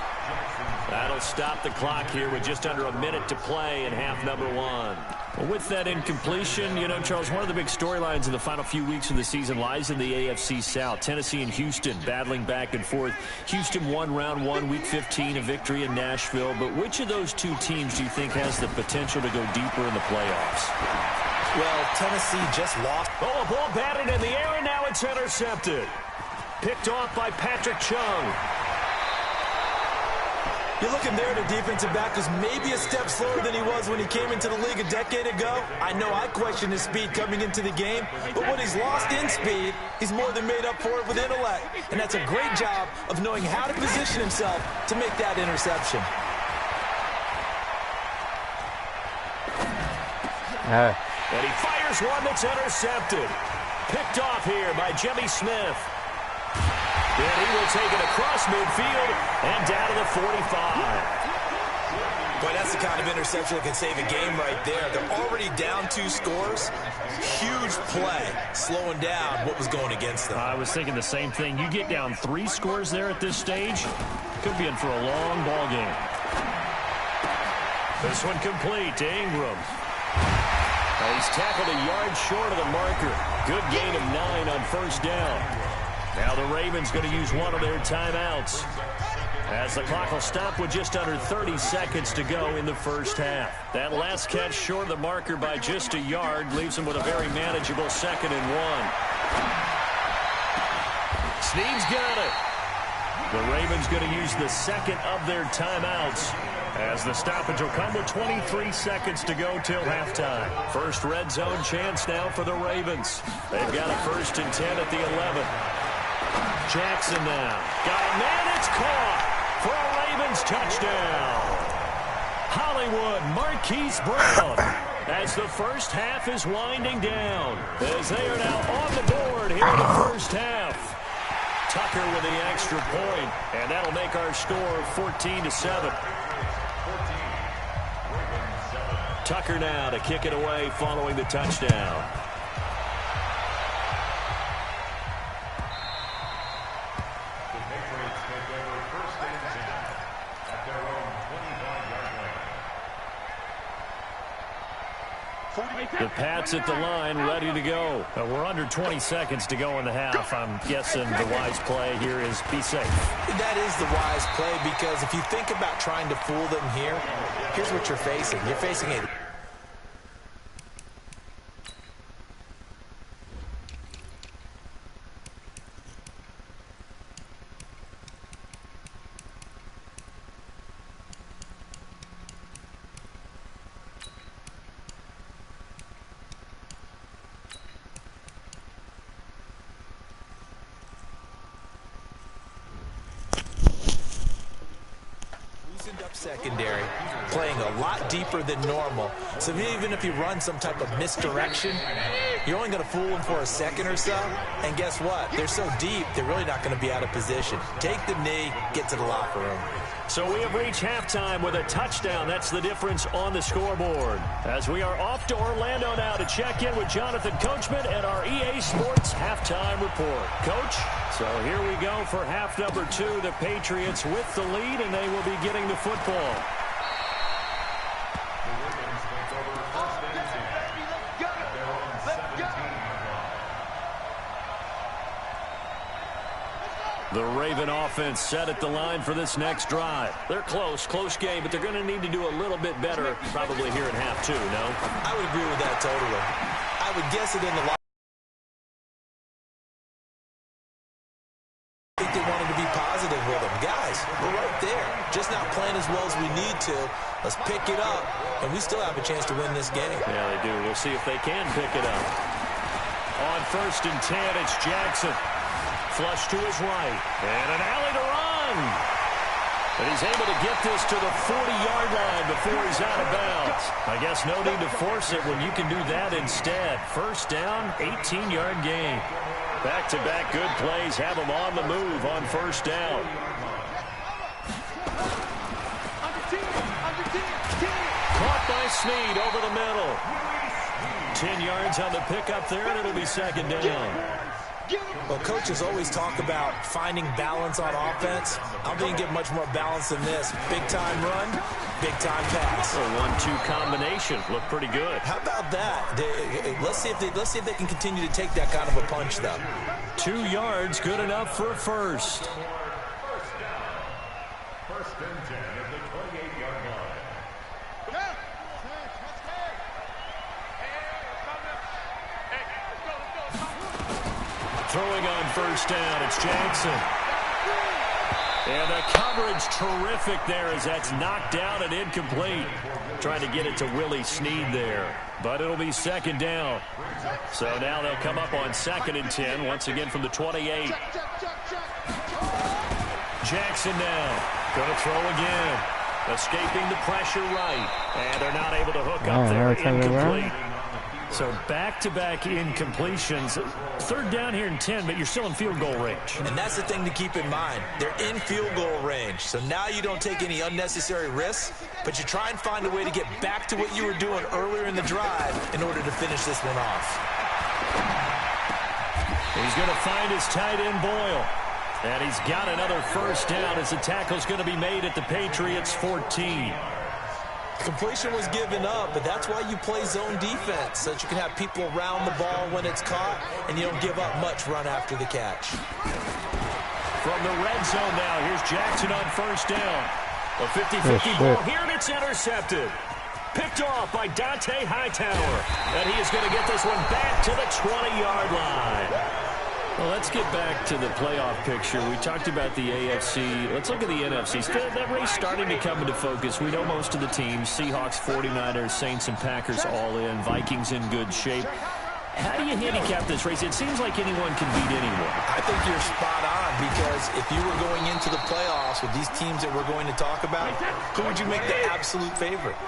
That'll stop the clock here with just under a minute to play in half number one. Well, with that incompletion, you know, Charles, one of the big storylines in the final few weeks of the season lies in the AFC South. Tennessee and Houston battling back and forth. Houston won round one, week 15, a victory in Nashville. But which of those two teams do you think has the potential to go deeper in the playoffs? Well, Tennessee just lost. Oh, a ball batted in the air, and now it's intercepted. Picked off by Patrick Chung. You're looking there, the defensive back was maybe a step slower than he was when he came into the league a decade ago. I know I questioned his speed coming into the game, but what he's lost in speed, he's more than made up for it with intellect. And that's a great job of knowing how to position himself to make that interception. And he fires one that's intercepted. Picked off here by Jimmy Smith. And he will take it across midfield and down to the 45. Boy, that's the kind of interception that can save a game right there. They're already down 2 scores. Huge play, slowing down what was going against them. I was thinking the same thing. You get down 3 scores there at this stage, could be in for a long ball game. This one complete to Ingram. He's tackled a yard short of the marker. Good gain of 9 on first down. Now the Ravens going to use one of their timeouts, as the clock will stop with just under 30 seconds to go in the first half. That last catch short of the marker by just a yard leaves them with a very manageable 2nd and 1. Snead's got it. The Ravens going to use the second of their timeouts, as the stoppage will come with 23 seconds to go till halftime. First red zone chance now for the Ravens. They've got a 1st and 10 at the 11. Jackson now. Got a man, it's caught for a Ravens touchdown. Hollywood Marquise Brown, as the first half is winding down, as they are now on the board here in the first half. Tucker with the extra point, and that'll make our score 14-7. Tucker now to kick it away following the touchdown. The Pats at the line, ready to go. We're under 20 seconds to go in the half. I'm guessing the wise play here is be safe. That is the wise play, because if you think about trying to fool them here, here's what you're facing. You're facing a... secondary, playing a lot deeper than normal. So even if you run some type of misdirection, you're only going to fool them for a second or so. And guess what? They're so deep, they're really not going to be out of position. Take the knee, get to the locker room. So we have reached halftime with a touchdown. That's the difference on the scoreboard. As we are off to Orlando now to check in with Jonathan Coachman and our EA Sports halftime report. Coach? So here we go for half number 2. The Patriots with the lead, and they will be getting the football. The Raven offense set at the line for this next drive. They're close game, but they're going to need to do a little bit better probably here in half two, no? I would agree with that totally. I would guess it in the locker. I think they wanted to be positive with them. Guys, we're right there. Just not playing as well as we need to. Let's pick it up, and we still have a chance to win this game. Yeah, they do. We'll see if they can pick it up. On 1st and 10, it's Jackson. Flush to his right. And an alley to run. But he's able to get this to the 40-yard line before he's out of bounds. I guess no need to force it when you can do that instead. 1st down, 18-yard gain. Back-to-back good plays have him on the move on 1st down. Caught by Snead over the middle. 10 yards on the pickup there, and it'll be 2nd down. Well, coaches always talk about finding balance on offense. I don't think you get much more balance than this. Big-time run, big-time pass. A 1-2 combination. Looked pretty good. How about that? Let's see if they can continue to take that kind of a punch, though. 2 yards, good enough for a first. 1st and 10 at the 28-yard line. Throwing on 1st down, it's Jackson. And the coverage terrific there as that's knocked down and incomplete. Trying to get it to Willie Snead there. But it'll be 2nd down. So now they'll come up on 2nd and 10, once again from the 28. Jackson now. Going to throw again. Escaping the pressure right. And they're not able to hook up there. Incomplete. So back-to-back incompletions. 3rd down here in 10, but you're still in field goal range. And that's the thing to keep in mind. They're in field goal range. So now you don't take any unnecessary risks, but you try and find a way to get back to what you were doing earlier in the drive in order to finish this one off. He's going to find his tight end, Boyle. And he's got another 1st down as the tackle's going to be made at the Patriots' 14. Completion was given up, but that's why you play zone defense, so that you can have people around the ball when it's caught, and you don't give up much run after the catch. From the red zone now, here's Jackson on 1st down. A 50-50 ball here, and it's intercepted. Picked off by Dante Hightower. And he is going to get this one back to the 20-yard line. Well, let's get back to the playoff picture. We talked about the AFC. Let's look at the NFC. That race starting to come into focus. We know most of the teams. Seahawks, 49ers, Saints, and Packers all in. Vikings in good shape. How do you handicap this race? It seems like anyone can beat anyone. I think you're spot on, because if you were going into the playoffs with these teams that we're going to talk about, who would you make the absolute favorite?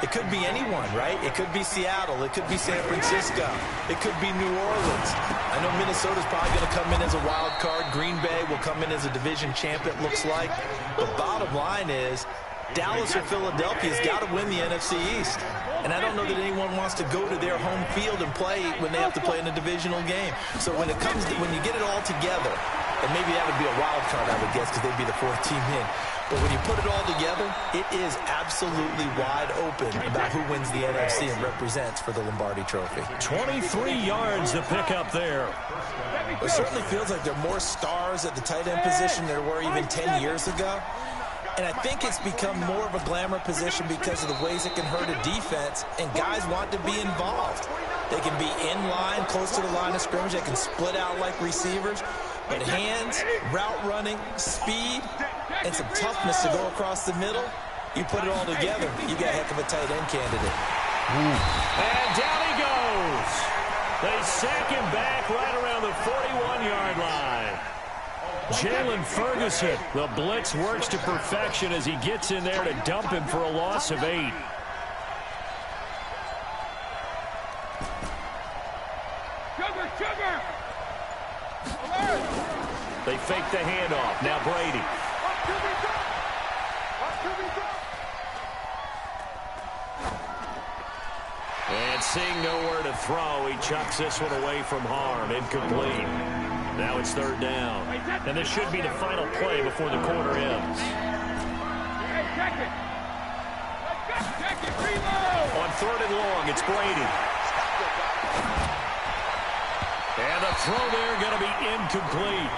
It could be anyone, right? It could be Seattle. It could be San Francisco. It could be New Orleans. I know Minnesota's probably going to come in as a wild card. Green Bay will come in as a division champ, it looks like. The bottom line is Dallas or Philadelphia's got to win the NFC East. And I don't know that anyone wants to go to their home field and play when they have to play in a divisional game. So when it comes to, when you get it all together, and maybe that would be a wild card, I would guess, because they'd be the 4th team in. But when you put it all together, it is absolutely wide open about who wins the NFC and represents for the Lombardi Trophy. 23 yards to pick up there. It certainly feels like there are more stars at the tight end position than there were even 10 years ago. And I think it's become more of a glamour position because of the ways it can hurt a defense, and guys want to be involved. They can be in line, close to the line of scrimmage. They can split out like receivers. But hands, route running, speed, and some toughness to go across the middle, you put it all together, you got a heck of a tight end candidate. And down he goes. They sack him back right around the 41-yard line. Jalen Ferguson, the blitz works to perfection as he gets in there to dump him for a loss of 8. They fake the handoff. Now Brady. And seeing nowhere to throw, he chucks this one away from harm. Incomplete. Now it's 3rd down. And this should be the final play before the quarter ends. On 3rd and long, it's Brady. And the throw there going to be incomplete.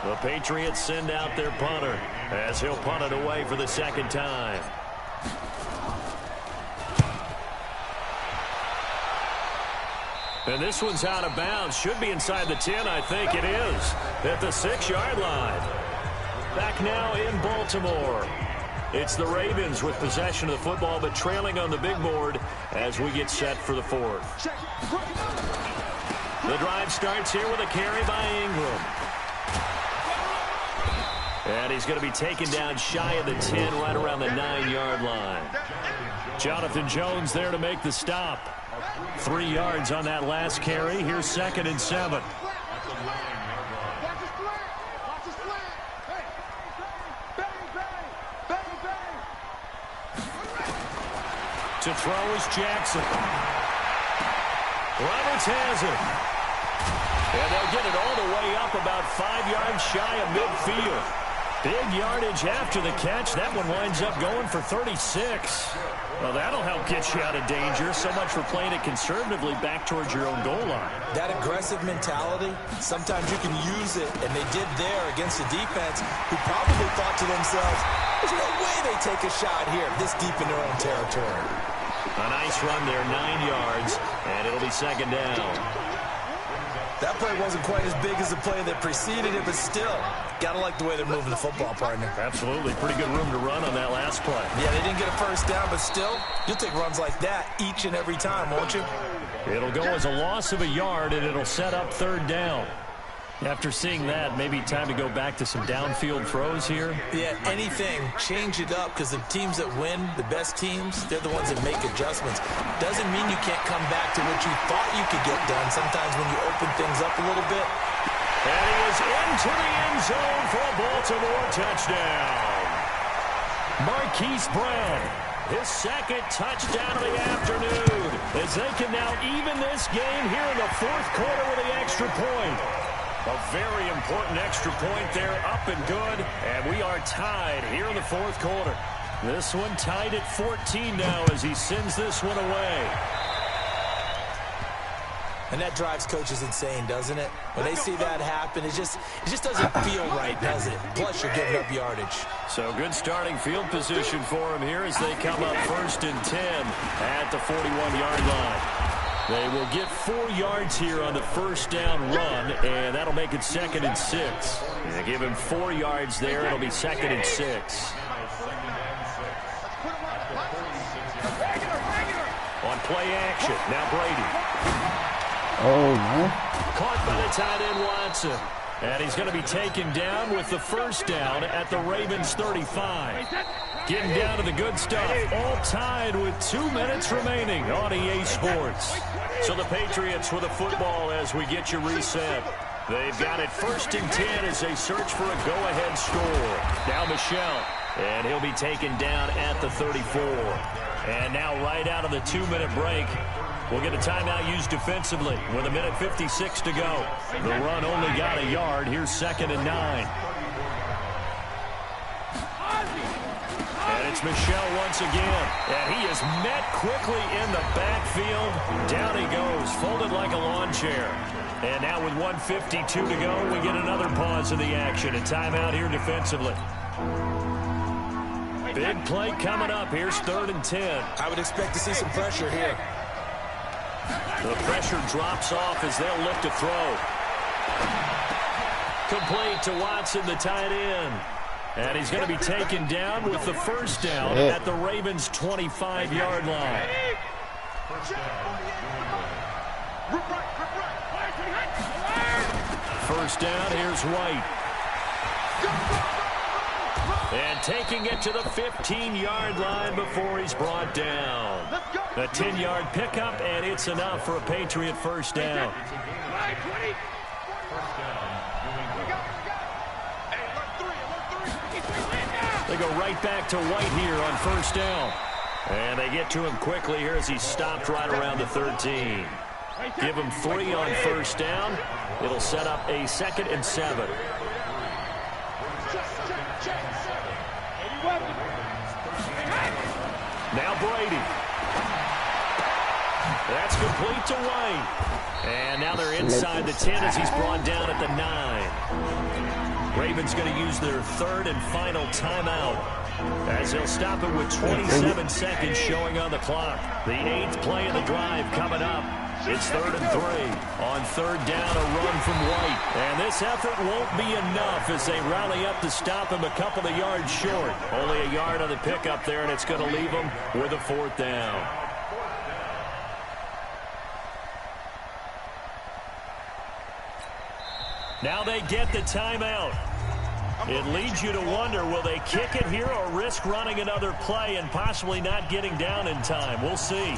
The Patriots send out their punter as he'll punt it away for the second time. And this one's out of bounds. Should be inside the 10, I think it is. At the 6-yard line. Back now in Baltimore. It's the Ravens with possession of the football, but trailing on the big board as we get set for the fourth. The drive starts here with a carry by Ingram. And he's going to be taken down shy of the 10, right around the 9-yard line. Jonathan Jones there to make the stop. 3 yards on that last carry. Here's 2nd and 7. To throw is Jackson. Roberts has it. And they'll get it all the way up about 5 yards shy of midfield. Big yardage after the catch. That one winds up going for 36. Well, that'll help get you out of danger. So much for playing it conservatively back towards your own goal line. That aggressive mentality, sometimes you can use it, and they did there against a defense who probably thought to themselves, there's no way they take a shot here this deep in their own territory. A nice run there, 9 yards, and it'll be 2nd down. That play wasn't quite as big as the play that preceded it, but still, gotta like the way they're moving the football, partner. Absolutely. Pretty good room to run on that last play. Yeah, they didn't get a first down, but still, you'll take runs like that each and every time, won't you? It'll go as a loss of a yard, and it'll set up 3rd down. After seeing that, maybe time to go back to some downfield throws here. Yeah, anything. Change it up, because the teams that win, the best teams, they're the ones that make adjustments. Doesn't mean you can't come back to what you thought you could get done. Sometimes when you open things up a little bit. And he is into the end zone for a Baltimore touchdown. Marquise Brown, his 2nd touchdown of the afternoon, as they can now even this game here in the 4th quarter with the extra point. A very important extra point there, up and good, and we are tied here in the 4th quarter. This one tied at 14 now as he sends this one away. And that drives coaches insane, doesn't it? When they see that happen, it just doesn't feel right, does it? Plus, you're giving up yardage. So good starting field position for him here as they come up 1st and 10 at the 41-yard line. They will get 4 yards here on the 1st down run, and that'll make it 2nd and 6. They give him 4 yards there. It'll be 2nd and 6. On play action, now Brady. Oh, no. Caught by the tight end Watson. And he's going to be taken down with the 1st down at the Ravens 35. Getting down to the good stuff. All tied with 2 minutes remaining on EA Sports. So the Patriots with a football as we get you reset. They've got it 1st and 10 as they search for a go-ahead score. Now Michelle. And he'll be taken down at the 34. And now right out of the 2-minute break, we'll get a timeout used defensively with 1:56 to go. The run only got a yard. Here's 2nd and 9. And it's Michelle once again. And he is met quickly in the backfield. Down he goes, folded like a lawn chair. And now with 1:52 to go, we get another pause in the action. A timeout here defensively. Big play coming up. Here's 3rd and 10. I would expect to see some pressure here. The pressure drops off as they'll look to throw. Complete to Watson, the tight end. And he's going to be taken down with the 1st down at the Ravens' 25-yard line. First down, here's White. And taking it to the 15-yard line before he's brought down. A 10-yard pickup, and it's enough for a Patriot 1st down. They go right back to White here on 1st down. And they get to him quickly here as he's stopped right around the 13. Give him 3 on 1st down. It'll set up a 2nd and 7. Now Brady. That's complete to White. And now they're inside the 10 as he's brought down at the 9. Ravens going to use their third and final timeout as they'll stop it with 27 seconds showing on the clock. The 8th play of the drive coming up. It's 3rd and 3. On 3rd down, a run from White. And this effort won't be enough as they rally up to stop him a couple of yards short. Only a yard on the pickup there, and it's going to leave him with a 4th down. Now they get the timeout. It leads you to wonder, will they kick it here or risk running another play and possibly not getting down in time? We'll see.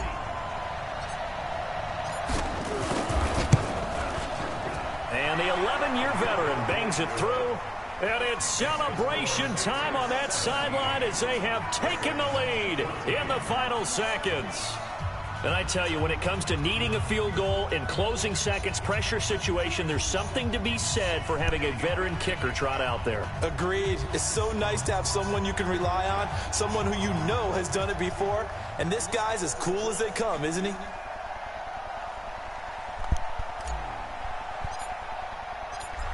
And the 11-year veteran bangs it through. And it's celebration time on that sideline as they have taken the lead in the final seconds. And I tell you, when it comes to needing a field goal in closing seconds, pressure situation, there's something to be said for having a veteran kicker trot out there. Agreed. It's so nice to have someone you can rely on, someone who you know has done it before. And this guy's as cool as they come, isn't he?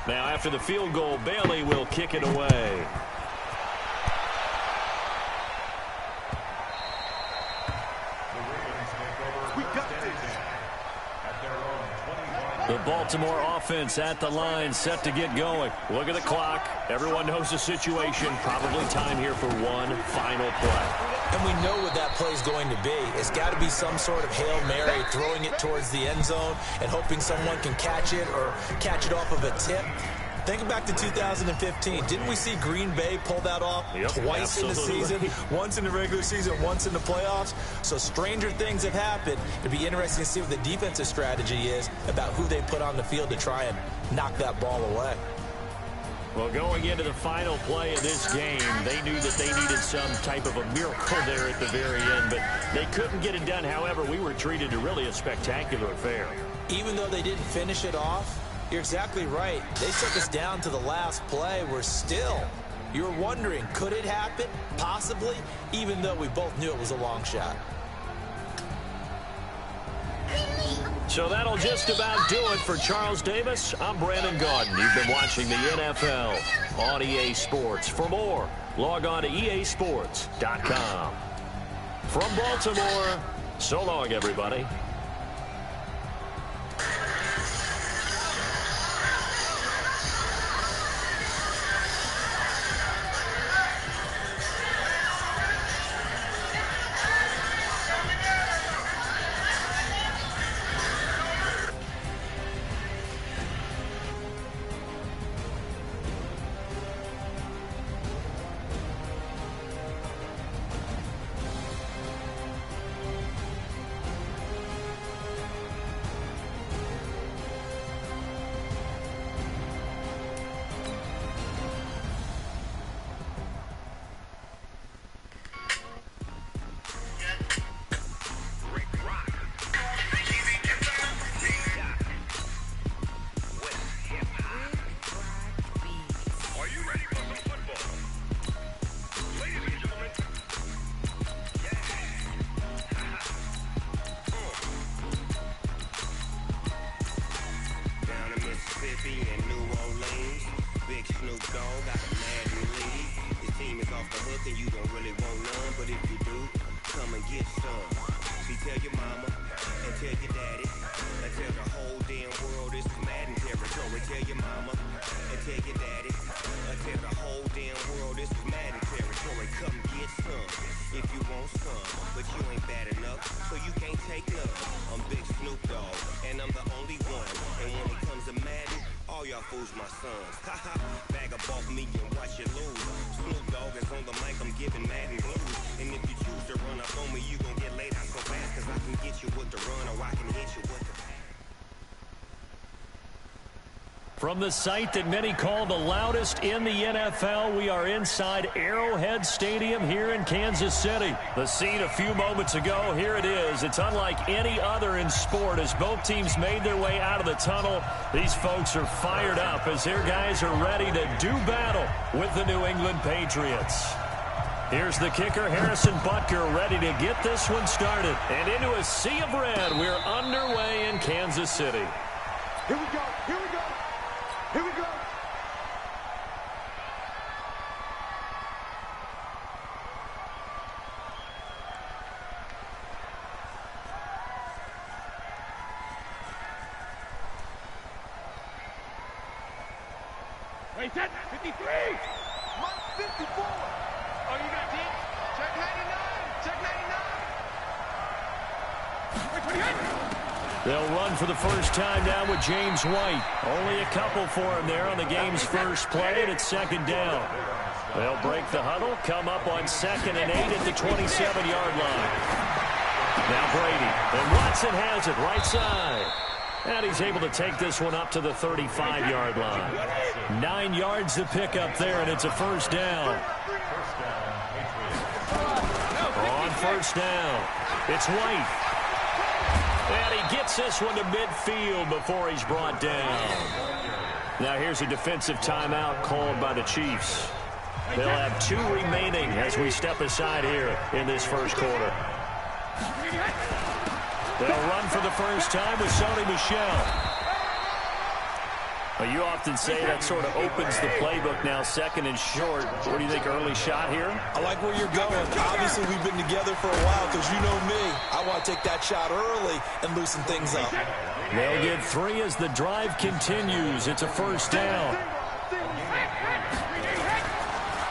Now, after the field goal, Bailey will kick it away. The Baltimore offense at the line, set to get going. Look at the clock. Everyone knows the situation. Probably time here for one final play. And we know what that play is going to be. It's got to be some sort of Hail Mary, throwing it towards the end zone and hoping someone can catch it or catch it off of a tip. Think back to 2015. Didn't we see Green Bay pull that off twice in the season? Once in the regular season, once in the playoffs. So stranger things have happened. It'd be interesting to see what the defensive strategy is about who they put on the field to try and knock that ball away. Well, going into the final play of this game, they knew that they needed some type of a miracle there at the very end, but they couldn't get it done. However, we were treated to really a spectacular affair. Even though they didn't finish it off, you're exactly right. They took us down to the last play. You're wondering, could it happen? Possibly, even though we both knew it was a long shot. So that'll just about do it for Charles Davis. I'm Brandon Gaudin. You've been watching the NFL on EA Sports. For more, log on to easports.com. From Baltimore, so long, everybody. From the site that many call the loudest in the NFL, we are inside Arrowhead Stadium here in Kansas City. The scene a few moments ago, here it is. It's unlike any other in sport as both teams made their way out of the tunnel. These folks are fired up as their guys are ready to do battle with the New England Patriots. Here's the kicker, Harrison Butker, ready to get this one started. And into a sea of red, we're underway in Kansas City. Here we go. Here we go. Here we go. Wait, set. 53. Mike 54. Oh, you got deep. Check 99. Check 99. Wait, 28. They'll run for the first time now with James White. Only a couple for him there on the game's first play, and it's second down. They'll break the huddle, come up on 2nd and 8 at the 27-yard line. Now Brady, and Watson has it right side. And he's able to take this one up to the 35-yard line. 9 yards to pick up there, and it's a first down. On first down, it's White. And he gets this one to midfield before he's brought down. Now here's a defensive timeout called by the Chiefs. They'll have 2 remaining as we step aside here in this first quarter. They'll run for the first time with Sony Michel. Well, you often say that sort of opens the playbook now, 2nd and short. What do you think, early shot here? I like where you're going. Obviously, we've been together for a while because you know me. I want to take that shot early and loosen things up. They'll get 3 as the drive continues. It's a first down.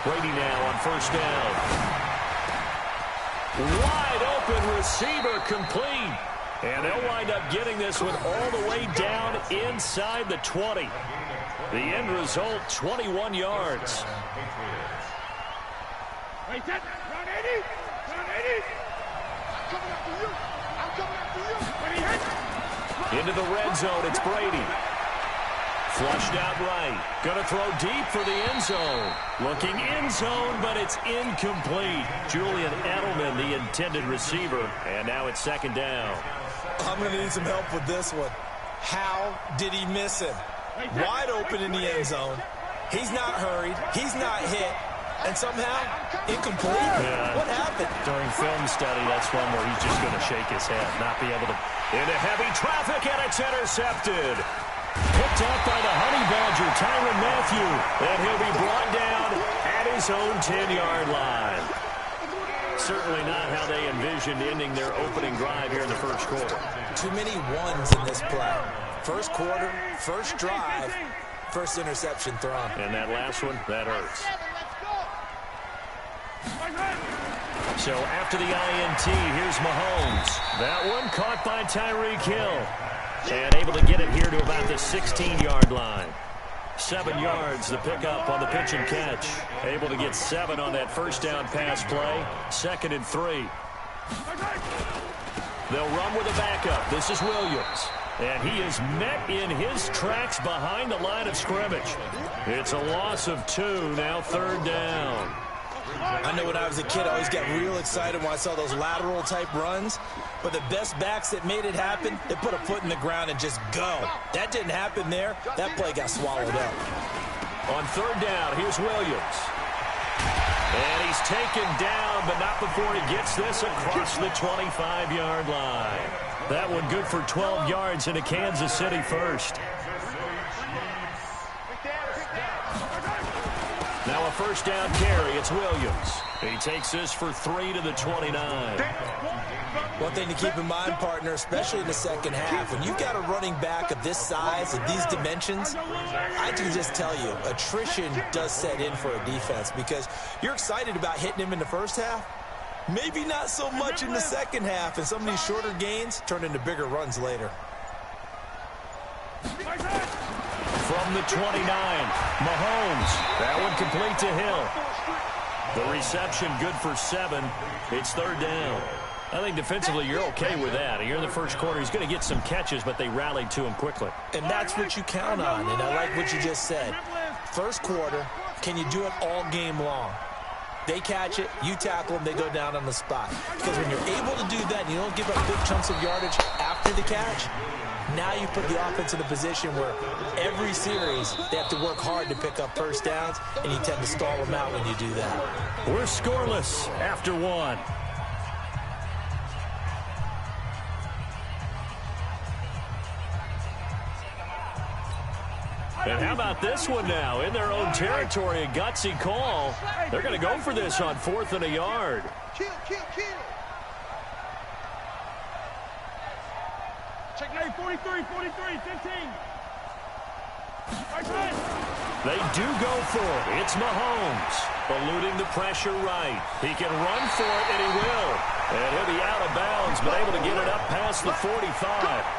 Brady now on first down. Wide open receiver complete. And they'll wind up getting this one all the way down inside the 20. The end result, 21 yards. Wait, set. Round 80. Round 80. I'm coming after you. I'm coming after you. Into the red zone, it's Brady. Flushed out right. Going to throw deep for the end zone. Looking end zone, but it's incomplete. Julian Edelman, the intended receiver. And now it's second down. I'm going to need some help with this one. How did he miss him? Wide open in the end zone. He's not hurried. He's not hit. And somehow, incomplete? Yeah. What happened? During film study, that's one where he's just going to shake his head, not be able to. Into heavy traffic, and it's intercepted. Picked up by the Honey Badger, Tyrann Mathieu. And he'll be brought down at his own 10-yard line. Certainly not how they envisioned ending their opening drive here in the first quarter. Too many ones in this play. First quarter, first drive, first interception thrown. And that last one, that hurts. So after the INT, here's Mahomes. That one caught by Tyreek Hill. And able to get it here to about the 16-yard line. 7 yards the pickup on the pitch and catch. Able to get 7 on that first down pass play. 2nd and 3. They'll run with a backup. This is Williams. And he is met in his tracks behind the line of scrimmage. It's a loss of 2, now 3rd down. I know when I was a kid, I always got real excited when I saw those lateral-type runs. But the best backs that made it happen, they put a foot in the ground and just go. That didn't happen there. That play got swallowed up. On 3rd down, here's Williams. And he's taken down, but not before he gets this across the 25-yard line. That one good for 12 yards into Kansas City first. Now a first down carry, it's Williams. He takes this for 3 to the 29. One thing to keep in mind, partner, especially in the second half, when you've got a running back of this size and these dimensions, I can just tell you, attrition does set in for a defense because you're excited about hitting him in the first half. Maybe not so much in the second half, and some of these shorter gains turn into bigger runs later. From the 29, Mahomes. That one complete to Hill. The reception good for 7. It's 3rd down. I think defensively you're okay with that. Here in the first quarter, he's going to get some catches, but they rallied to him quickly. And that's what you count on, and I like what you just said. First quarter, can you do it all game long? They catch it, you tackle them, they go down on the spot. Because when you're able to do that and you don't give up big chunks of yardage after the catch, Now you put the offense in a position where every series they have to work hard to pick up first downs, and you tend to stall them out when you do that. We're scoreless after one. And how about this one now? In their own territory, a gutsy call. They're going to go for this on 4th and a yard. Kill. Check 9, 43, 15. They do go for it. It's Mahomes, eluding the pressure right. He can run for it, and he will. And he'll be out of bounds, but able to get it up past the 45.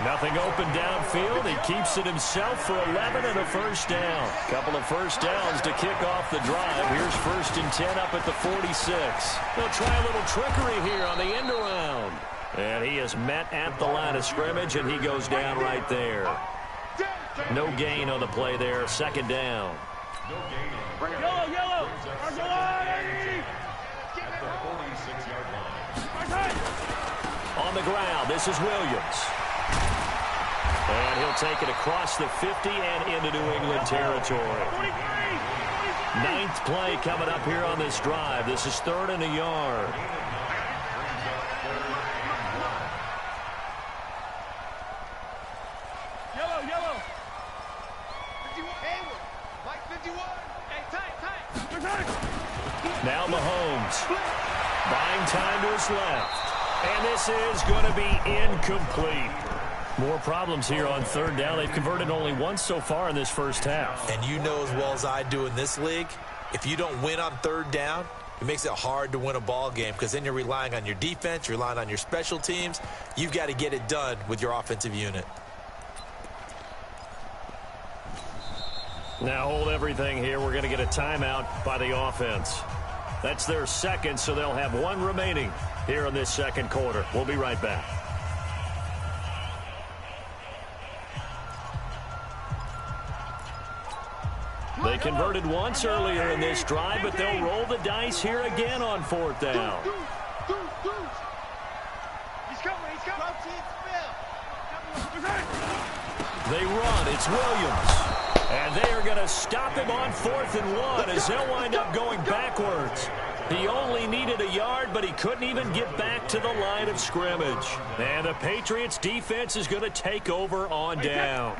Nothing open downfield. He keeps it himself for 11 and a first down. Couple of first downs to kick off the drive. Here's 1st and 10 up at the 46. They'll try a little trickery here on the end around. And he is met at the line of scrimmage, and he goes down right there. No gain on the play there. 2nd down. Yellow. On the ground, this is Williams. And he'll take it across the 50 and into New England territory. 9th play coming up here on this drive. This is 3rd and a yard. Yellow. 51. Mike 51. Hey, tight. Now Mahomes. Buying time to his left. And this is going to be incomplete. More problems here on 3rd down. They've converted only once so far in this first half. And you know as well as I do in this league, if you don't win on 3rd down, it makes it hard to win a ball game because then you're relying on your defense, you're relying on your special teams. You've got to get it done with your offensive unit. Now hold everything here. We're going to get a timeout by the offense. That's their 2nd, so they'll have 1 remaining here in this 2nd quarter. We'll be right back. They converted once earlier in this drive, but they'll roll the dice here again on 4th down. He's coming. They run. It's Williams. And they are going to stop him on 4th and 1 as they'll wind up going backwards. He only needed a yard, but he couldn't even get back to the line of scrimmage. And the Patriots defense is going to take over on down.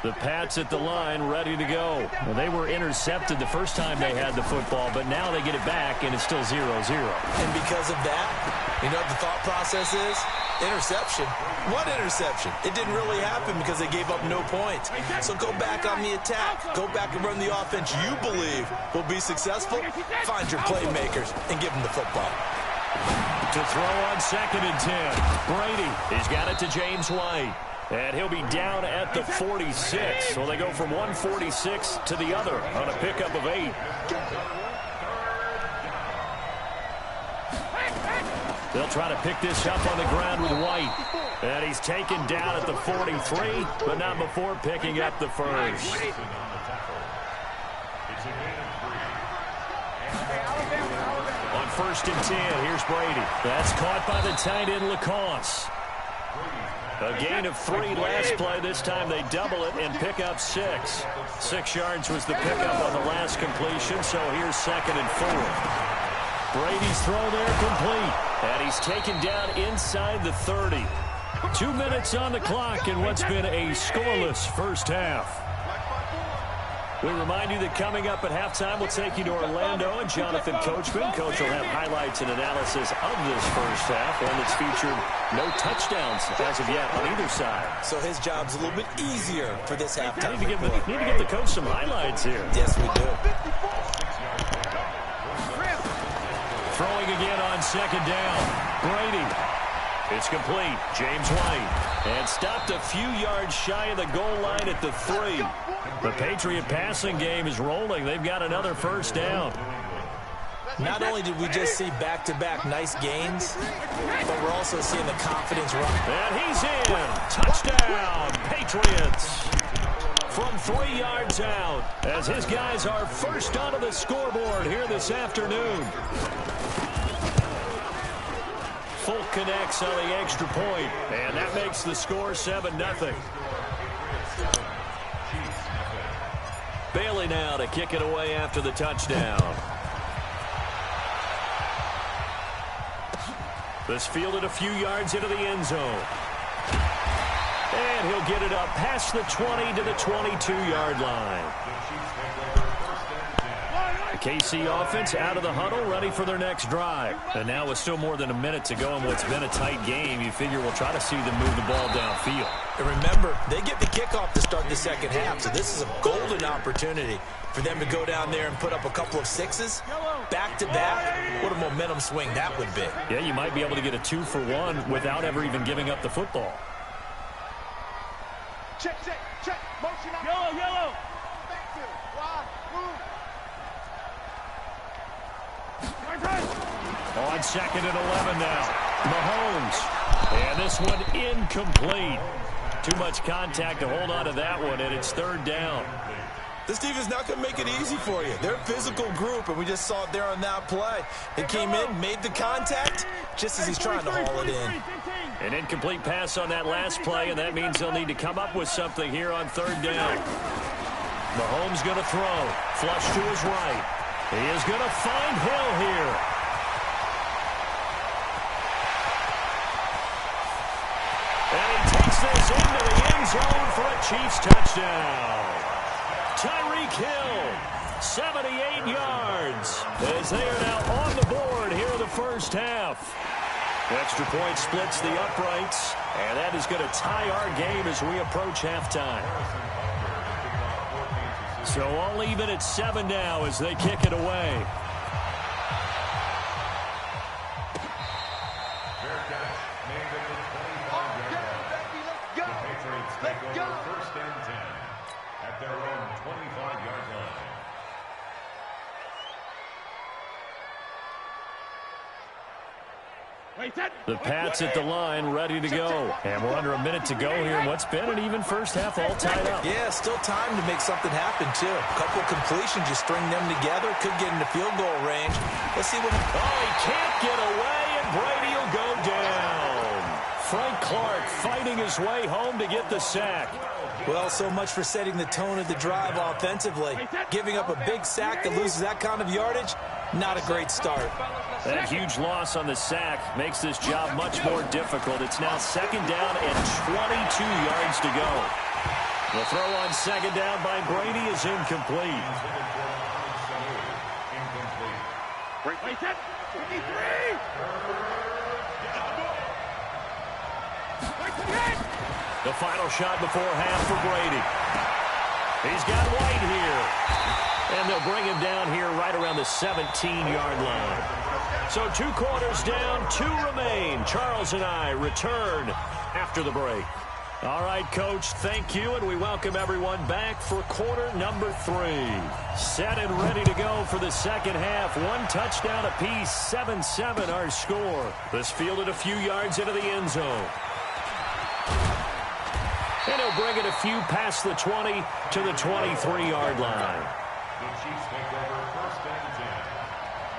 The Pats at the line ready to go. Well, they were intercepted the first time they had the football, but now they get it back, and it's still 0-0. And because of that, you know what the thought process is? Interception. What interception? It didn't really happen because they gave up no points. So go back on the attack. Go back and run the offense you believe will be successful. Find your playmakers and give them the football. To throw on 2nd and 10. Brady, he's got it to James White. And he'll be down at the 46. So they go from 146 to the other on a pickup of 8. They'll try to pick this up on the ground with White. And he's taken down at the 43, but not before picking up the first. On 1st and 10, here's Brady. That's caught by the tight end, Lacoste. A gain of 3 last play. This time they double it and pick up 6. 6 yards was the pickup on the last completion, so here's 2nd and 4. Brady's throw there complete. And he's taken down inside the 30. 2 minutes on the clock in what's been a scoreless first half. We remind you that coming up at halftime, we'll take you to Orlando and Jonathan Coachman. Coach will have highlights and analysis of this first half, and it's featured no touchdowns as of yet on either side. So his job's a little bit easier for this halftime. Need to give the coach some highlights here. Yes, we do. Throwing again on 2nd down. Brady. It's complete. James White. And stopped a few yards shy of the goal line at the 3. The Patriot passing game is rolling. They've got another first down. Not only did we just see back-to-back nice gains, but we're also seeing the confidence run. And he's in. Touchdown, Patriots. From 3 yards out, as his guys are first onto the scoreboard here this afternoon. Folk connects on the extra point, and that makes the score 7-0. Bailey now to kick it away after the touchdown. This fielded a few yards into the end zone. And he'll get it up past the 20 to the 22-yard line. The KC offense out of the huddle, ready for their next drive. And now with still more than a minute to go in what's been a tight game, you figure we'll try to see them move the ball downfield. And remember, they get the kickoff to start the second half, so this is a golden opportunity for them to go down there and put up a couple of sixes back-to-back. What a momentum swing that would be. Yeah, you might be able to get a 2-for-1 without ever even giving up the football. Check, check, check. Motion out. Yellow. Back to it. Wide. Move. On 2nd and 11 now. Mahomes. And this one incomplete. Too much contact to hold on to that one, and it's 3rd down. This defense not going to make it easy for you. They're a physical group, and we just saw it there on that play. They came in, made the contact, just as he's trying to haul it in. An incomplete pass on that last play, and that means they'll need to come up with something here on 3rd down. Mahomes going to throw. Flush to his right. He is going to find Hill here. And he takes this into the end zone for a Chiefs touchdown. Tyreek Hill, 78 yards, as they are now on the board here in the first half. Extra point splits the uprights, and that is going to tie our game as we approach halftime. So all even at 7 now as they kick it away. The Pats at the line, ready to go. And we're under a minute to go here in what's been an even first half, all tied up. Yeah, still time to make something happen, too. A couple of completions, you string them together, could get into field goal range. Let's see what... Oh, he can't get away, and Brady will go down. Frank Clark fighting his way home to get the sack. Well, so much for setting the tone of the drive offensively. Giving up a big sack that loses that kind of yardage, not a great start. That huge loss on the sack makes this job much more difficult. It's now 2nd down and 22 yards to go. The throw on 2nd down by Brady is incomplete. The final shot before half for Brady. He's got White here. And they'll bring him down here right around the 17-yard line. So 2 quarters down, 2 remain. Charles and I return after the break. All right, Coach, thank you, and we welcome everyone back for quarter number 3. Set and ready to go for the second half. 1 touchdown apiece, 7-7 our score. This fielded a few yards into the end zone. And he'll bring it a few past the 20 to the 23-yard line. The Chiefs take over 1st and 10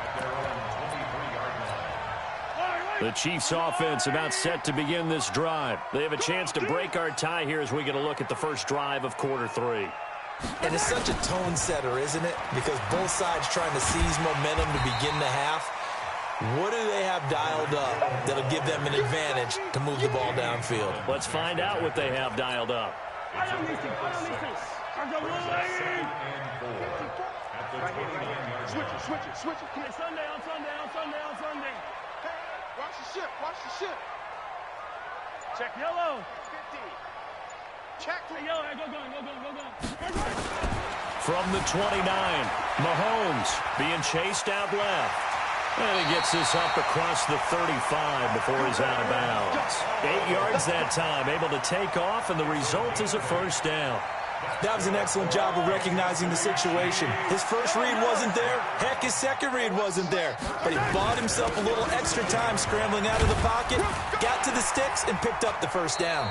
at their own 23-yard line. The Chiefs offense about set to begin this drive. They have a chance to break our tie here as we get a look at the first drive of quarter 3. And it's such a tone setter, isn't it? Because both sides trying to seize momentum to begin the half. What do they have dialed up that'll give them an advantage to move the ball downfield? Let's find out what they have dialed up. Switch it. Come on, Sunday. Hey, watch the ship. Check yellow. 50. Check yellow. Go. From the 29, Mahomes being chased out left. And he gets this up across the 35 before he's out of bounds. 8 yards that time, able to take off, and the result is a first down. That was an excellent job of recognizing the situation. His first read wasn't there. Heck, his second read wasn't there. But he bought himself a little extra time scrambling out of the pocket, got to the sticks, and picked up the first down.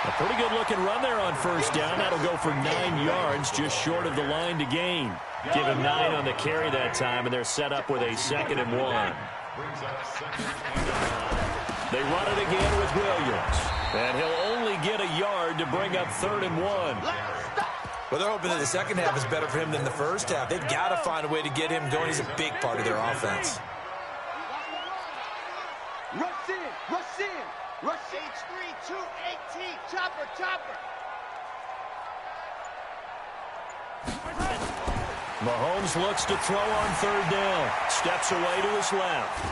A pretty good-looking run there on first down. That'll go for 9 yards, just short of the line to gain. Give him 9 on the carry that time, and they're set up with a 2nd and 1. Brings up second and 9. They run it again with Williams. And he'll only get a yard to bring up 3rd and 1. Well, they're hoping that the second half is better for him than the first half. They've got to find a way to get him going. He's a big part of their offense. Rush in, rush in, rush H3, 218, chopper, chopper. Mahomes looks to throw on 3rd down. Steps away to his left.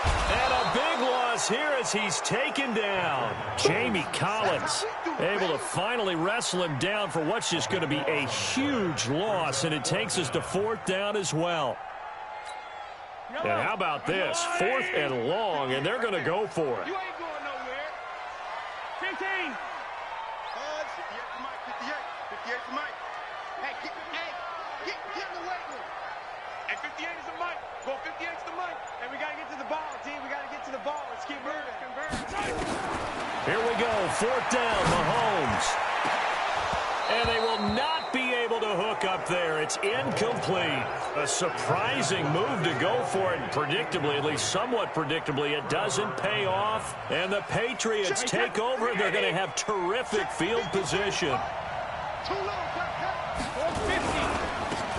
And a big loss here as he's taken down. Jamie Collins able to finally wrestle him down for what's just going to be a huge loss, and it takes us to 4th down as well. And how about this? 4th and long, and they're going to go for it. You ain't going nowhere. 15. 58 for Mike, 58. 58 for Mike. Hey, get in the weight room. And 58 is the Mike. Go 58 is the Mike. And we got to get to the ball, team. We got to get to the ball. Let's keep moving. Here we go. 4th down, Mahomes. And they will not be able to hook up there. It's incomplete. A surprising move to go for it. And predictably, at least somewhat predictably, it doesn't pay off. And the Patriots take over. They're going to have terrific field position.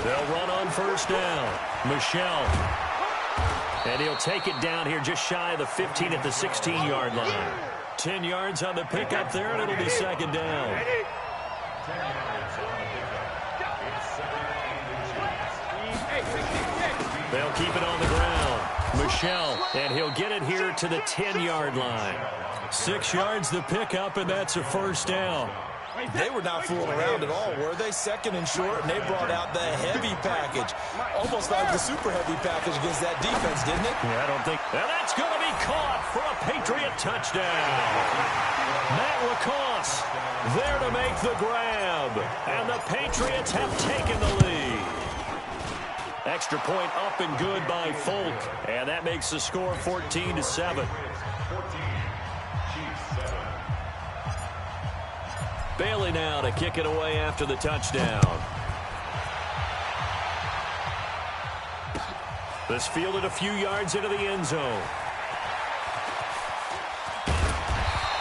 They'll run on 1st down. Michelle. And he'll take it down here just shy of the 15 at the 16-yard line. 10 yards on the pickup there, and it'll be 2nd down. 10 yards on the pickup. It's 2nd and 2. They'll keep it on the ground. Michelle, and he'll get it here to the 10-yard line. 6 yards the pickup, and that's a 1st down. They were not fooling around at all, were they? 2nd and short, and they brought out the heavy package. Almost like the super heavy package against that defense, didn't it? Yeah, I don't think. And that's going to be caught for a Patriot touchdown. Matt LaCosse there to make the grab. And the Patriots have taken the lead. Extra point up and good by Folk. And that makes the score 14-7. 14. Chiefs 7. Bailey now to kick it away after the touchdown. This fielded a few yards into the end zone.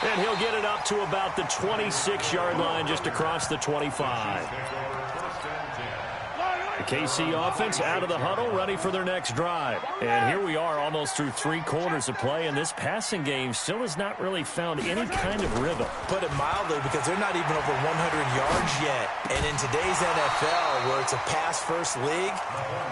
And he'll get it up to about the 26-yard line, just across the 25. The KC offense out of the huddle, ready for their next drive. And here we are almost through 3 quarters of play, and this passing game still has not really found any kind of rhythm. Put it mildly, because they're not even over 100 yards yet. And in today's NFL, where it's a pass-first league,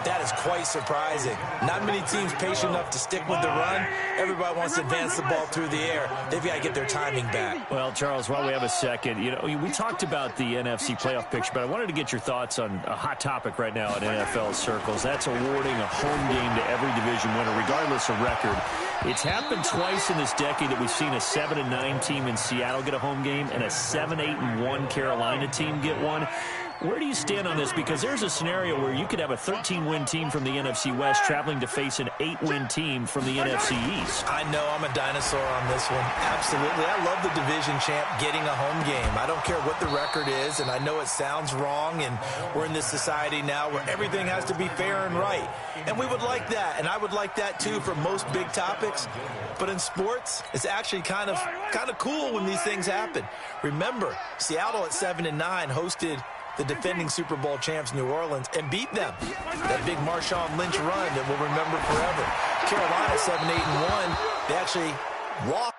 that is quite surprising. Not many teams patient enough to stick with the run. Everybody wants to advance the ball through the air. They've got to get their timing back. Well, Charles, while we have a second, you know, we talked about the NFC playoff picture, but I wanted to get your thoughts on a hot topic right now in NFL circles. That's awarding a home game to every division winner, regardless of record. It's happened twice in this decade that we've seen a 7-9 team in Seattle get a home game and a 7-8-1 Carolina team get one. Where do you stand on this? Because there's a scenario where you could have a 13-win team from the NFC West traveling to face an 8-win team from the NFC East. I know I'm a dinosaur on this one. Absolutely. I love the division champ getting a home game. I don't care what the record is, and I know it sounds wrong, and we're in this society now where everything has to be fair and right. And we would like that, and I would like that too for most big topics. But in sports, it's actually kind of cool when these things happen. Remember, Seattle at 7-9 hosted the defending Super Bowl champs New Orleans and beat them. That big Marshawn Lynch run that we'll remember forever. Carolina 7-8-1. They actually lost.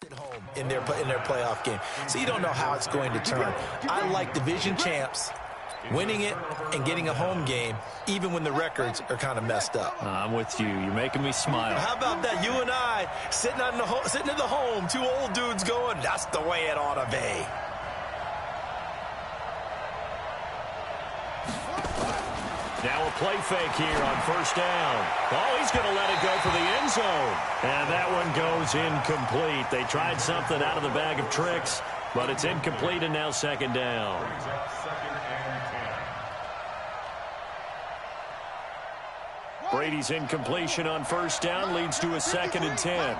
At home in their playoff game. So you don't know how it's going to turn. I like division champs winning it and getting a home game even when the records are kind of messed up. I'm with you. You're making me smile. How about that? You and I sitting at the home, 2 old dudes going, that's the way it ought to be. Now a play fake here on first down. Oh, he's going to let it go for the end zone. And that one goes incomplete. They tried something out of the bag of tricks, but it's incomplete and now second down. Brady's incompletion on first down leads to a 2nd and 10.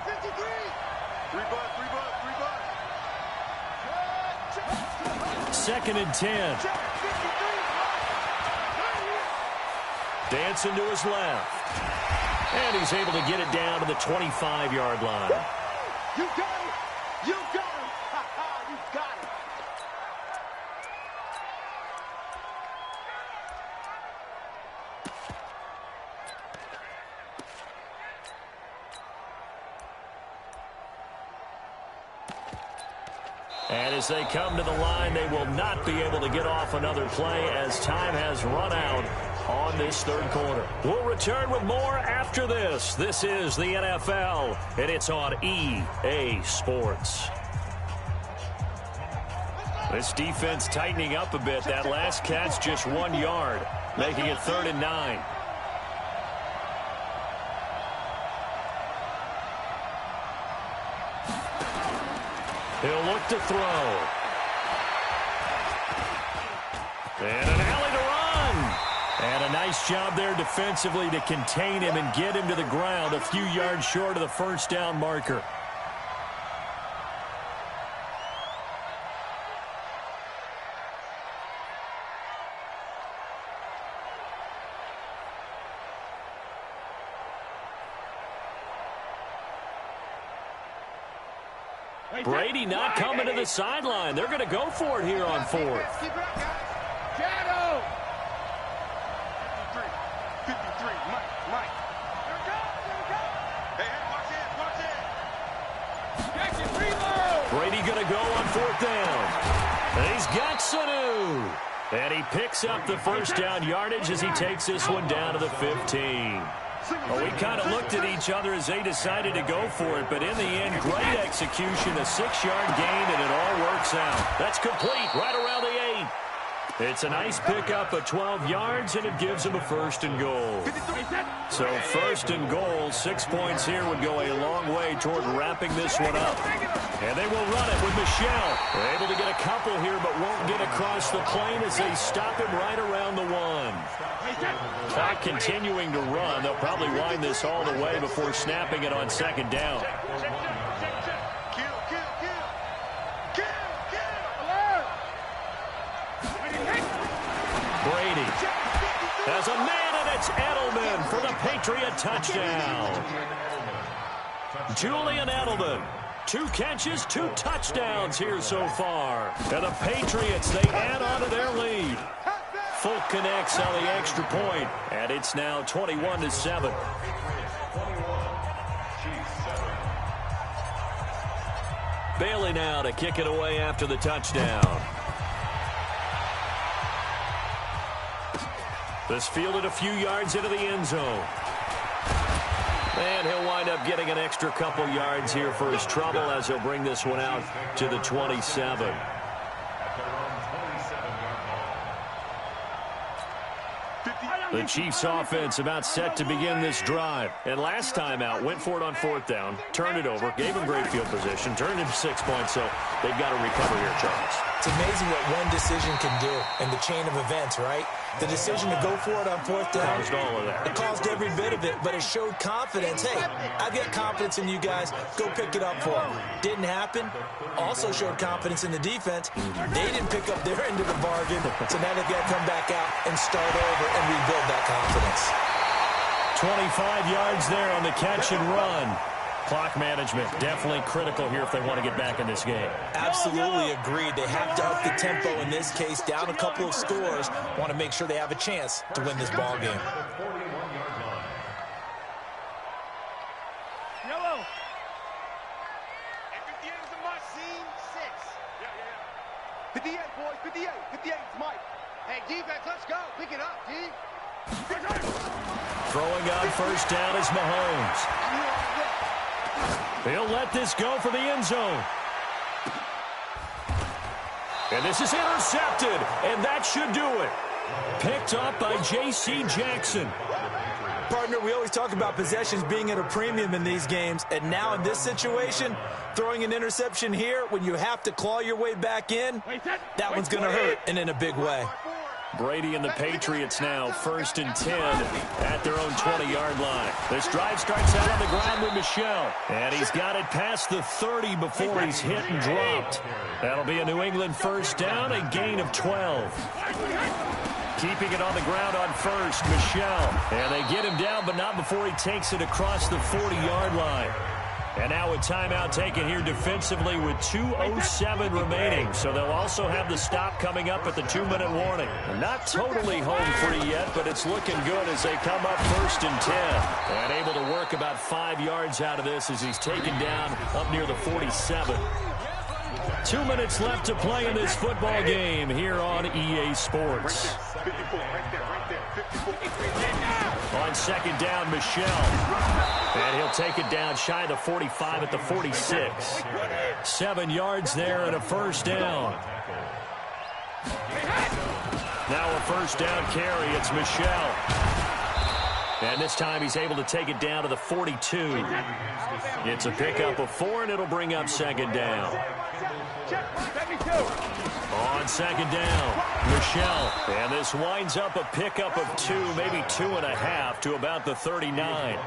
Second and 10. Dancing to his left. And he's able to get it down to the 25-yard line. You got it. You got him. You got it. And as they come to the line, they will not be able to get off another play as time has run out on this third quarter. We'll return with more after this. This is the NFL, and it's on EA Sports. This defense tightening up a bit. That last catch just 1 yard, making it 3rd and 9. He'll look to throw. And an alley to run. And a nice job there defensively to contain him and get him to the ground a few yards short of the first down marker. Brady not coming to the sideline. They're going to go for it here on 4th. Keep it up, guys. Shadow. 53, Mike. There we go. Hey, watch it. Brady going to go on 4th down. And he's got Sanu. And he picks up the first down yardage as he takes this one down to the 15. Well, we kind of looked at each other as they decided to go for it, but in the end, great execution, a 6-yard gain, and it all works out. That's complete right around the 8. It's a nice pickup of 12 yards, and it gives them a 1st and goal. So 1st and goal, 6 points here would go a long way toward wrapping this one up. And they will run it with Michelle. They're able to get a couple here, but won't get across the plane as they stop him right around the 1. Clock continuing to run. They'll probably wind this all the way before snapping it on 2nd down. Brady has a man, and it's Edelman for the Patriot touchdown. Julian Edelman, 2 catches, 2 touchdowns here so far. And the Patriots, they add on to their lead. Folk connects on the extra point, and it's now 21-7. Bailey now to kick it away after the touchdown. This fielded a few yards into the end zone. And he'll wind up getting an extra couple yards here for his trouble as he'll bring this one out to the 27. The Chiefs offense about set to begin this drive. And last time out, went for it on 4th down, turned it over, gave him great field position, turned it to 6 points, so they've got to recover here, Charles. It's amazing what one decision can do in the chain of events, right? The decision to go for it on 4th down. Caused all of that. It caused every bit of it, but it showed confidence. Hey, I've got confidence in you guys. Go pick it up for them. Didn't happen. Also showed confidence in the defense. They didn't pick up their end of the bargain, so now they've got to come back out and start over and rebuild that confidence. 25 yards there on the catch and run. Clock management definitely critical here if they want to get back in this game. Absolutely agreed. They have to up the tempo in this case, down a couple of scores. Want to make sure they have a chance to win this ball game. Yellow. And 58 is a must. Scene 6. 58, boys. 58. 58 is Mike. Hey, defense, let's go. Pick it up, D. Throwing on first down is Mahomes. He'll let this go for the end zone. And this is intercepted, and that should do it. Picked up by J.C. Jackson. Partner, we always talk about possessions being at a premium in these games, and now in this situation, throwing an interception here when you have to claw your way back in, that one's going to hurt, and in a big way. Brady and the Patriots now 1st and 10 at their own 20-yard line. This drive starts out on the ground with Michel, and he's got it past the 30 before he's hit and dropped. That'll be a New England first down, a gain of 12. Keeping it on the ground on first, Michel. And they get him down, but not before he takes it across the 40-yard line. And now a timeout taken here defensively with 2:07 remaining. So they'll also have the stop coming up at the 2-minute warning. Not totally home free yet, but it's looking good as they come up 1st and 10. And able to work about 5 yards out of this as he's taken down up near the 47. 2 minutes left to play in this football game here on EA Sports. On 2nd down, Michel. And he'll take it down shy of the 45 at the 46. 7 yards there and a first down. Now a first down carry. It's Michel. And this time he's able to take it down to the 42. It's a pickup of 4, and it'll bring up 2nd down. On 2nd down, Michel. And this winds up a pickup of 2, maybe 2.5 to about the 39.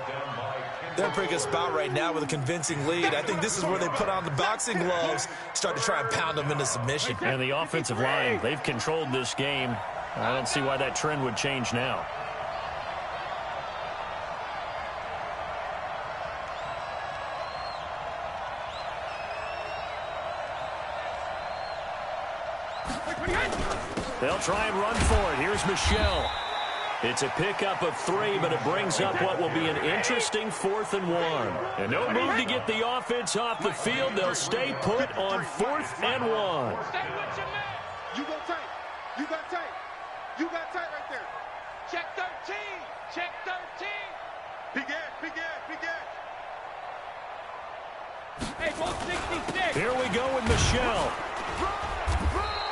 They're in a pretty good spot right now with a convincing lead. I think this is where they put on the boxing gloves, start to try and pound them into submission. And the offensive line, they've controlled this game. I don't see why that trend would change now. They'll try and run for it. Here's Michel. It's a pickup of 3, but it brings up what will be an interesting 4th and 1. And no move to get the offense off the field. They'll stay put on 4th and 1. You go tight. You got tight. You got tight right there. Check 13. Check 13. Big Ed. Big Ed. Big Ed. Hey, both 66. Here we go with Michel.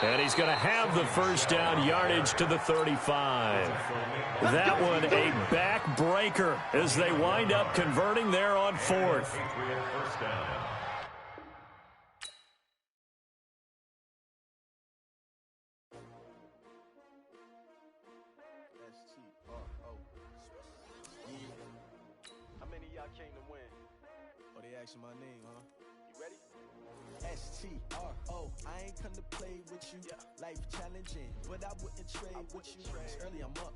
And he's going to have the first down yardage to the 35. That one a backbreaker as they wind up converting there on 4th. How many of y'all came to win? Oh, they asking my name, huh? You ready? S-T-R-O, I ain't come to play with you. Life challenging, but I wouldn't trade with you. It's early, I'm up.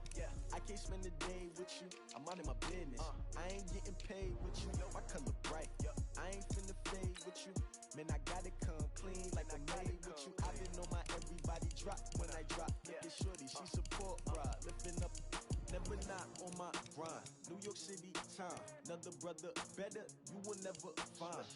I can't spend the day with you. I'm minding my business. I ain't getting paid with you. My color bright. I ain't finna fade with you. Man, I gotta come clean like I made with you. I've been on my everybody drop when I drop. Look at shorty, she support ride. Lifting up, never not on my grind. New York City time. Another brother better, you will never find.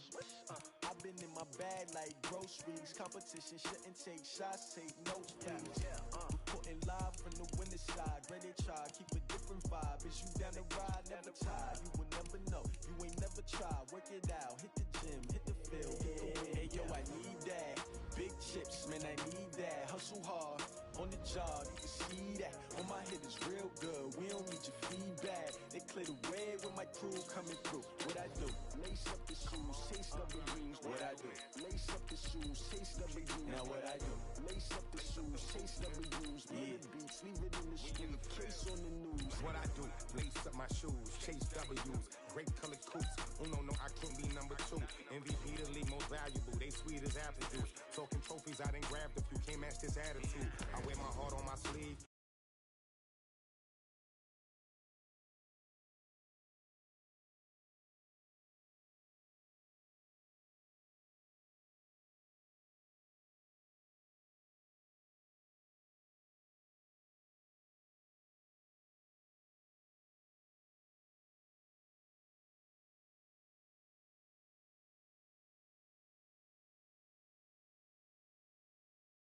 I've been in my bag like groceries. Competition shouldn't take shots, take notes, please. Reporting live from the winning side. Ready to try, keep a different vibe. Is you down the ride, never tired. You will never know, you ain't never tried. Work it out, hit the gym, hit the field, hit the win. Hey yo, I need that. Big chips, man, I need that. Hustle hard, on the job, you can see that. On my head is real good, we don't need your feedback. They clear the way when my crew coming through. What I do? Lace up the shoes, taste of the dreams. What I do? Lace up the shoes, taste of the dreams. Now what I do? Lace up the shoes, taste of the dreams. Million beats, leave it in the street, case on the news. What I do? Lace up my shoes, chase W's, great colored coops. Oh no, I can't be number 2. MVP the league most valuable, they sweet as apple juice. Talking trophies, I done grabbed a few, can't match this attitude. I wear my heart on my sleeve,